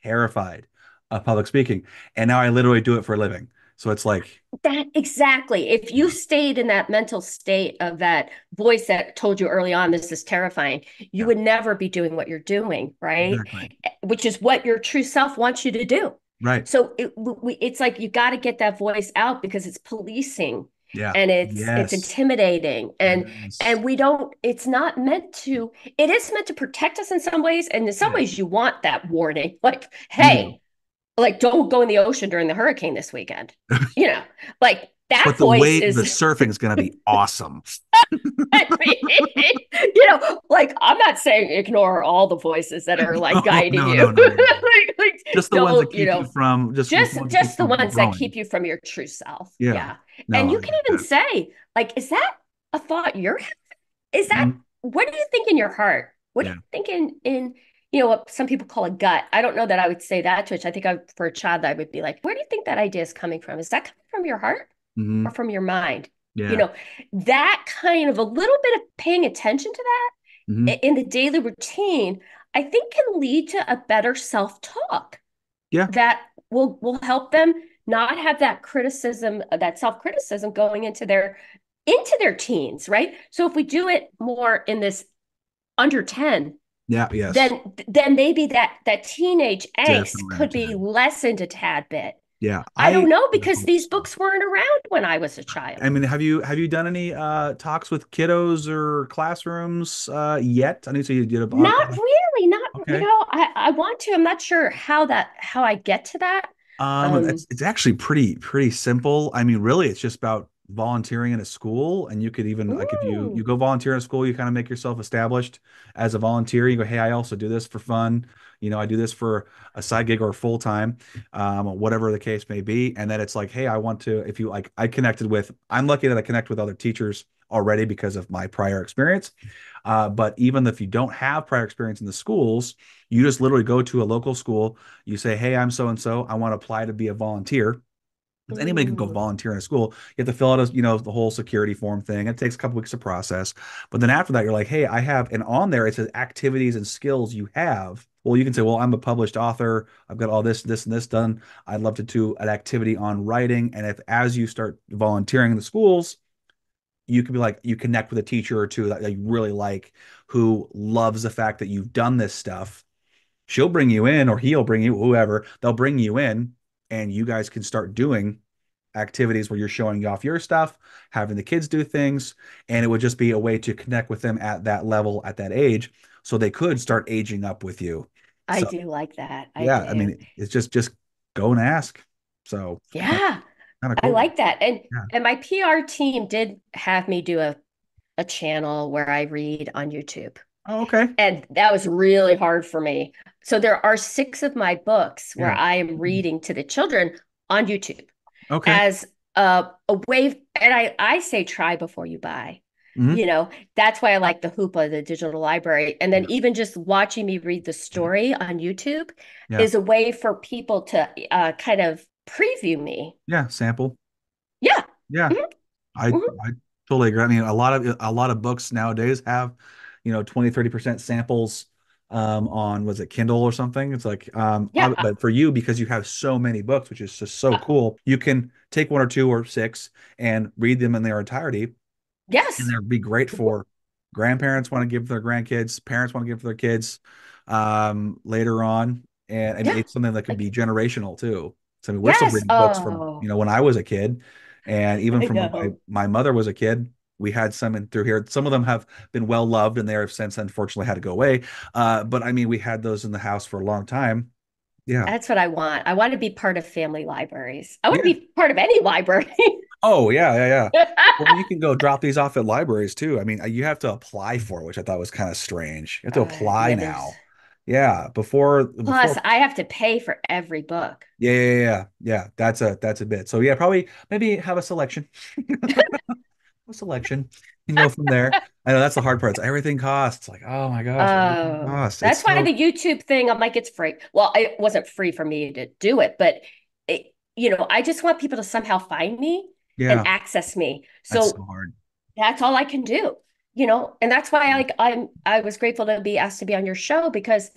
terrified of public speaking, and now I literally do it for a living. So it's like, That exactly. If you yeah, stayed in that mental state of that voice that told you early on, this is terrifying, you yeah, would never be doing what you're doing, right? exactly. Which is what your true self wants you to do. Right. So it's like you got to get that voice out because it's policing. Yeah. and it's Yes. intimidating, Yes. and we don't it's not meant to, it is meant to protect us in some ways, and in some Yeah. ways you want that warning, like, You do. hey, like, don't go in the ocean during the hurricane this weekend, you know, like that But voice the is surfing is going to be awesome. I mean, like, I'm not saying ignore all the voices that are like No, guiding no, you. no, no, no, no. Like, Just the ones that don't, keep you from just the ones that keep just you the from ones that growing. keep you from your true self. Yeah. Yeah. No, And I you can get even that. say, like, is that a thought you're having? Is that, Mhm. what do you think in your heart? What do Yeah. you think in, what some people call a gut? I don't know that I would say that to it. I think for a child, I would be like, where do you think that idea is coming from? Is that coming from your heart or Hmm. from your mind? You Yeah. know, that kind of a little bit of paying attention to Hmm. that in the daily routine, I think can lead to a better self-talk Yeah. that will help them not have that criticism, that self-criticism going into their teens, right? So if we do it more in this under 10, Yeah. Yes. then maybe that teenage angst Definitely under could be 10. lessened a tad bit. Yeah. I I don't know because hope these so. books weren't around when I was a I child. mean, have you done any talks with kiddos or classrooms yet? I know you said you did a Not really, not, okay. I want to. I'm not sure how I get to that. It's Um, actually pretty simple. I mean, really, it's just about volunteering in a school, and you could even like if you mm, go volunteer in a school, you kind of make yourself established as a volunteer. You go, hey, I also do this for fun. I do this for a side gig or full time, whatever the case may be. And then it's like, hey, I want to. If you like, I'm lucky that I connect with other teachers already because of my prior experience. But even if you don't have prior experience in the schools, you just literally go to a local school. You say, hey, I'm so and so. I want to apply to be a volunteer. Because anybody can go mm, volunteer in a school. You have to fill out, the whole security form thing. It takes a couple weeks to process. But then after that, you're like, hey, I have, and on there it says activities and skills you have. Well, you can say, well, I'm a published author. I've got all this, and this done. I'd love to do an activity on writing. And if as you start volunteering in the schools, you could be like you connect with a teacher or two that you really like who loves the fact that you've done this stuff. She'll bring you in, or he'll bring you, whoever, they'll bring you in, and you guys can start doing activities where you're showing off your stuff, having the kids do things, and it would just be a way to connect with them at that level, at that age, so they could start aging up with you. I So do like that. I yeah, I do. mean, it's just go and ask. So Yeah, kind of I cool. like that. Yeah. And my PR team did have me do a channel where I read on YouTube. Oh, okay. And that was really hard for me. So there are six of my books where Yeah. I am reading to the children on YouTube Okay. as a way. And I say try before you buy. Hmm. That's why I like the Hoopa, the digital library. And then Yeah. even just watching me read the story on YouTube Yeah. is a way for people to kind of preview me. Yeah. Sample. Yeah. Yeah. Mhm, mhm. I totally agree. I mean, a lot of books nowadays have, 20-30% samples on was it Kindle or something? It's like Yeah. but for you because you have so many books, which is just so cool, you can take one or two or six and read them in their entirety, and Yes. they'd be great for grandparents want to give their grandkids, parents want to give their kids later on. And I mean, Yeah. it's something that could Like, be generational too. So I mean, we're still yes. reading books from, Oh, when I was a kid, and even I from when know. my mother was a kid. We had some in through here. Some of them have been well loved, and they have since unfortunately had to go away. But I mean, we had those in the house for a long time. Yeah. That's what I want. I want to be part of family libraries. I want to Yeah. be part of any library. Oh, yeah, yeah, yeah. Well, you can go drop these off at libraries too. I mean, you have to apply for it, which I thought was kind of strange. You have to apply Yeah, there's now. Yeah, before. plus I have to pay for every book. Yeah, yeah, yeah, yeah. Yeah, that's a bit. So yeah, probably maybe have a selection. A selection and go from there. I know that's the hard part. It's everything costs. Like, oh my gosh, everything Oh, costs. It's that's why so the YouTube thing, I'm like, it's free. Well, it wasn't free for me to do it, but I just want people to somehow find me and yeah, access me. that's so So hard. that's all I can do. And that's why I was grateful to be asked to be on your show because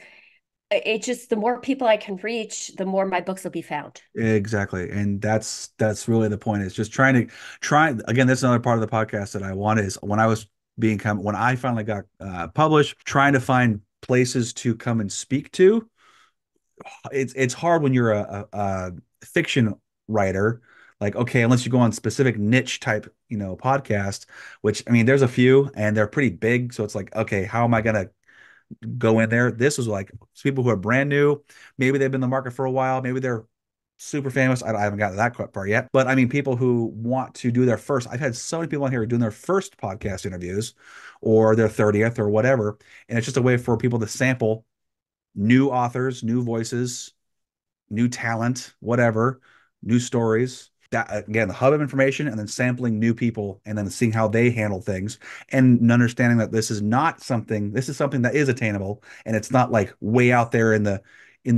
it just the more people I can reach, the more my books will be found. Exactly. And that's really the point is just try again, that's another part of the podcast that I wanted is when I finally got published, trying to find places to come and speak to. It's hard when you're a fiction writer. like, okay, unless you go on specific niche type, podcast, which I mean, there's a few and they're pretty big. So it's like, okay, how am I gonna go in there? This was like people who are brand new. Maybe they've been in the market for a while. Maybe they're super famous. I haven't gotten to that part yet. But I mean, people who want to do their first. I've had so many people on here doing their first podcast interviews or their 30th or whatever. And it's just a way for people to sample new authors, new voices, new talent, whatever, new stories. That again, the hub of information, and then sampling new people, and then seeing how they handle things, and understanding that this is not something. This is something that is attainable, and it's not like way out there in the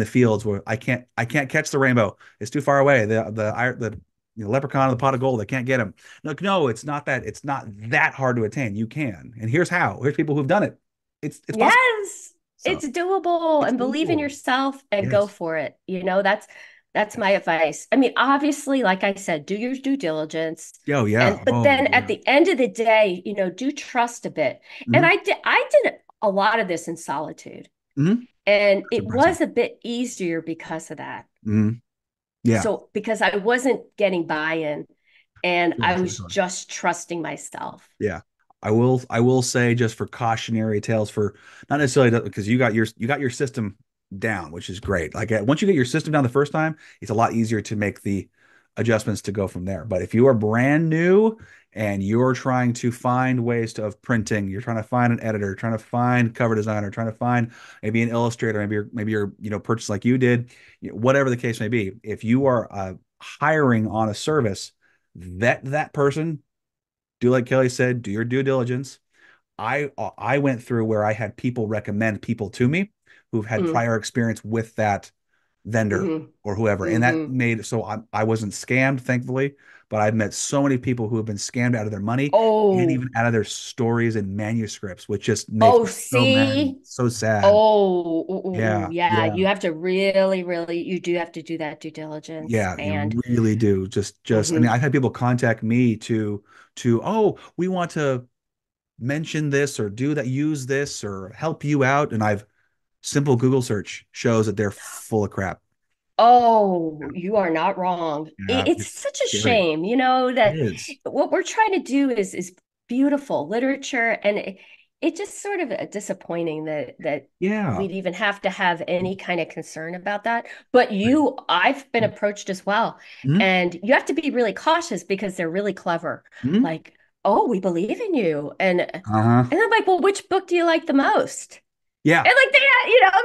fields where I can't catch the rainbow. It's too far away. The leprechaun of the pot of gold. I can't get him. No, it's not that. It's not that hard to attain. You can, and here's how. Here's people who've done it. It's possible. Yes, So it's doable it's and believe in doable. yourself and go Yes. for it. That's my advice. I mean, obviously, like I said, do your due diligence. Oh And yeah. but Oh then at yeah. the end of the day, do trust a bit. And Hmm. I did a lot of this in solitude. Hmm. And That's it impressive. was a bit easier because of that. Hmm. Yeah. So because I wasn't getting buy-in and Sure, I sure, was sure. just trusting myself. Yeah. I will say just for cautionary tales for not necessarily because you got your system down, which is great. Like once you get your system down the first time, it's a lot easier to make the adjustments to go from there. But if you are brand new and you're trying to find ways of printing, you're trying to find an editor, trying to find cover designer, trying to find maybe an illustrator, maybe you're purchase like you did, whatever the case may be. If you are hiring on a service, vet that person, do like Kelly said, do your due diligence. I went through where I had people recommend people to me who've had Mm, prior experience with that vendor hmm or whoever, and that hmm made so I wasn't scammed, thankfully. But I've met so many people who have been scammed out of their money and Oh, even out of their stories and manuscripts, which just makes oh, me so mad and see? so sad. Oh, ooh, ooh, ooh, Yeah, yeah. yeah. You have to really, really, you do have to do that due diligence. Yeah, And you really do. Just I mean, mhm. I've had people contact me to oh, we want to mention this or do that, use this or help you out. And I've simple Google search shows that they're full of crap. Oh, you are not wrong. Yeah, It's it's such a scary. shame, It that is. what we're trying to do is beautiful literature, and it just sort of disappointing that Yeah. we'd even have to have any kind of concern about that. But I've been approached as well, Mm-hmm. and you have to be really cautious because they're really clever. Mm-hmm. Like, oh, we believe in you, and Uh-huh. I'm like, well, which book do you like the most? Yeah. And like they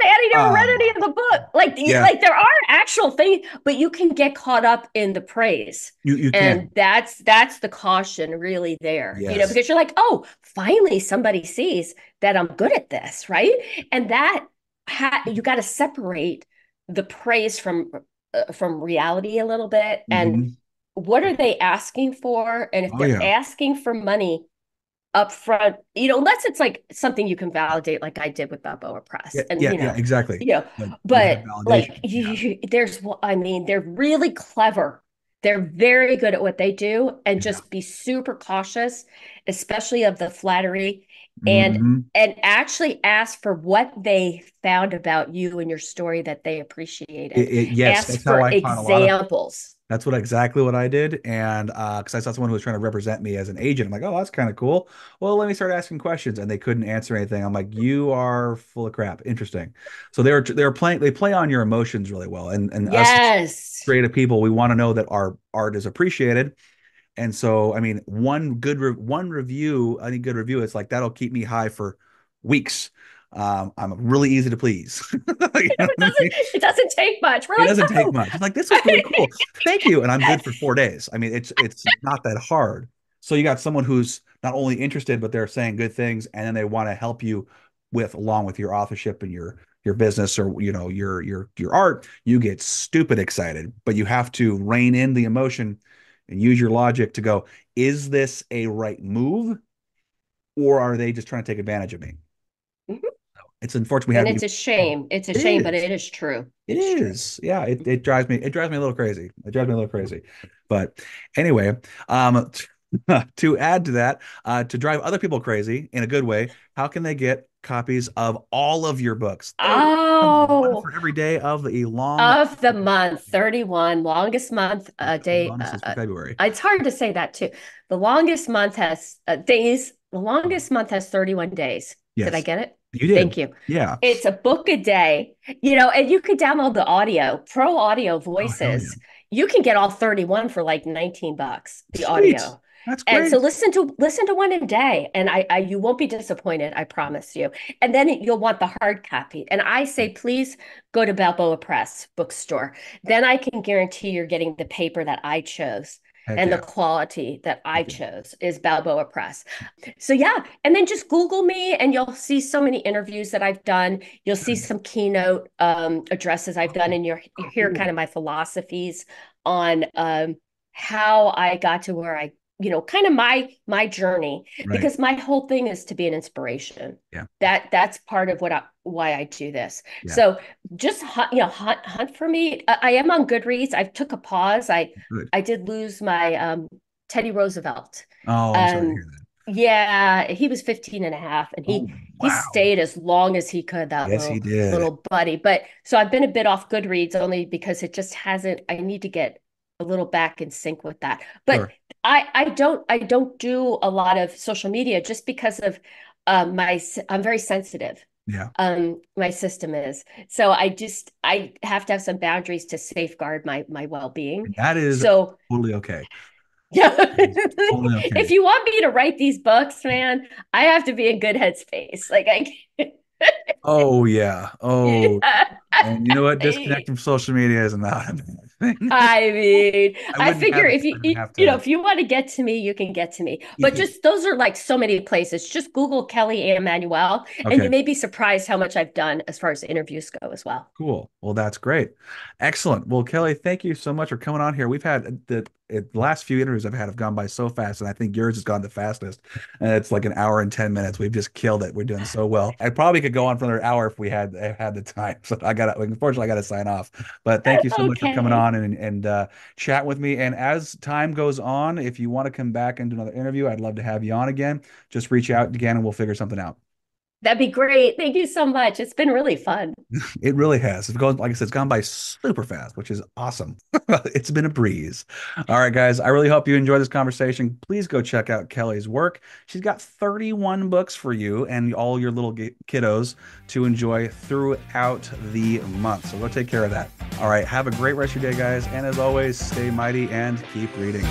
hadn't even read any Uh, of the book. Like, yeah. like there are actual things, but you can get caught up in the praise. You And can. that's the caution really there, Yes. because you're like, oh, finally somebody sees that I'm good at this, right? And that you got to separate the praise from reality a little bit. And Hmm. what are they asking for? And if Oh they're yeah. asking for money, upfront, unless it's like something you can validate, like I did with Balboa Yeah, Press, and yeah, yeah, exactly. you know, Like you have but like validation. Yeah. I mean, they're really clever. They're very good at what they do, and Yeah. just be super cautious, especially of the flattery, and Hmm. actually ask for what they found about you and your story that they appreciated. Yes, that's Ask how for I found a lot of. examples. That's exactly what I did. And because I saw someone who was trying to represent me as an agent, I'm like, oh, that's kind of cool. Well, let me start asking questions, and they couldn't answer anything. I'm like, you are full of crap. Interesting. So they play on your emotions really well, and us as Yes. creative people, we want to know that our art is appreciated. And so, I mean, one review, any good review, it's like that'll keep me high for weeks. I'm really easy to please. You know what I mean? It doesn't take much. We're It like, doesn't take oh, much. It's like this was really cool. Thank you. And I'm good for 4 days. I mean, it's not that hard. So you got someone who's not only interested, but they're saying good things, and then they want to help you with along with your authorship and your business or your art. You get stupid excited, but you have to rein in the emotion and use your logic to go, is this a right move, or are they just trying to take advantage of me? mhm. It's unfortunate we And have it's a shame. It's a it shame, but is. it is true. It It's true. is. Yeah, it drives me a little crazy. It drives me a little crazy. But anyway, um to add to that, to drive other people crazy in a good way, how can they get copies of all of your books. 31, one Oh, for every day of a long of the month, 31, longest month with a two day. bonuses for February. It's hard to say that too. The longest month has days. The longest month has 31 days. Did I Yes, get it? you did. Thank you. Yeah. It's a book a day, and you could download the audio, pro audio Oh, hell yeah. voices. You can get all 31 for like 19 bucks, the Sweet. audio. That's And so great. listen to one a day, and I you won't be disappointed, I promise you. And then you'll want the hard copy. And I say, please go to Balboa Press bookstore. Then I can guarantee you're getting the paper that I chose. Heck And the yeah. quality that I Heck yeah. chose is Balboa Press. So yeah, and then just Google me and you'll see so many interviews that I've done. You'll see Good. some keynote addresses I've done, Oh, and you hear kind cool. of my philosophies on how I got to where kind of my journey, Right. because my whole thing is to be an inspiration. Yeah. That's part of why I do this. Yeah. So just hunt for me. I am on Goodreads. I took a pause. I Good. I did lose my Teddy Roosevelt. Oh, I'm sorry to Um, hear that. yeah, he was 15 and a half, and Oh, he wow. stayed as long as he could, that Yes, he little did. little buddy. But so I've been a bit off Goodreads only because it just hasn't, I need to get a little back in sync with that. But Sure. I don't do a lot of social media just because of I'm very sensitive. Yeah. My system is. So I have to have some boundaries to safeguard my well-being. And that is So totally okay. yeah. It's totally If okay. you want me to write these books, man, I have to be in good headspace. Like I can't. Oh, yeah. Oh, Yeah. and you know what? Disconnect from social media is not a bad thing. I mean, I I wouldn't figure have, if I wouldn't have you know, to. if you want to get to me, you can get to me. But Yeah. just those are like so many places. Just Google Kelly Anne Manuel, and you Okay. may be surprised how much I've done as far as interviews go as well. Cool. Well, that's great. Excellent. Well, Kelly, thank you so much for coming on here. We've had the last few interviews I've had have gone by so fast, and I think yours has gone the fastest. And it's like an hour and 10 minutes. We've just killed it. We're doing so well. I probably could go on for another hour if we had the time. So unfortunately, I got to sign off. But thank you so much for coming Okay. on and chat with me. And as time goes on, if you want to come back and do another interview, I'd love to have you on again. Just reach out again, and we'll figure something out. That'd be great. Thank you so much. It's been really fun. It really has. It's gone, like I said, it's gone by super fast, which is awesome. It's been a breeze. All right, guys. I really hope you enjoyed this conversation. Please go check out Kelly's work. She's got 31 books for you and all your little kiddos to enjoy throughout the month. So go take care of that. All right. Have a great rest of your day, guys. And as always, stay mighty and keep reading.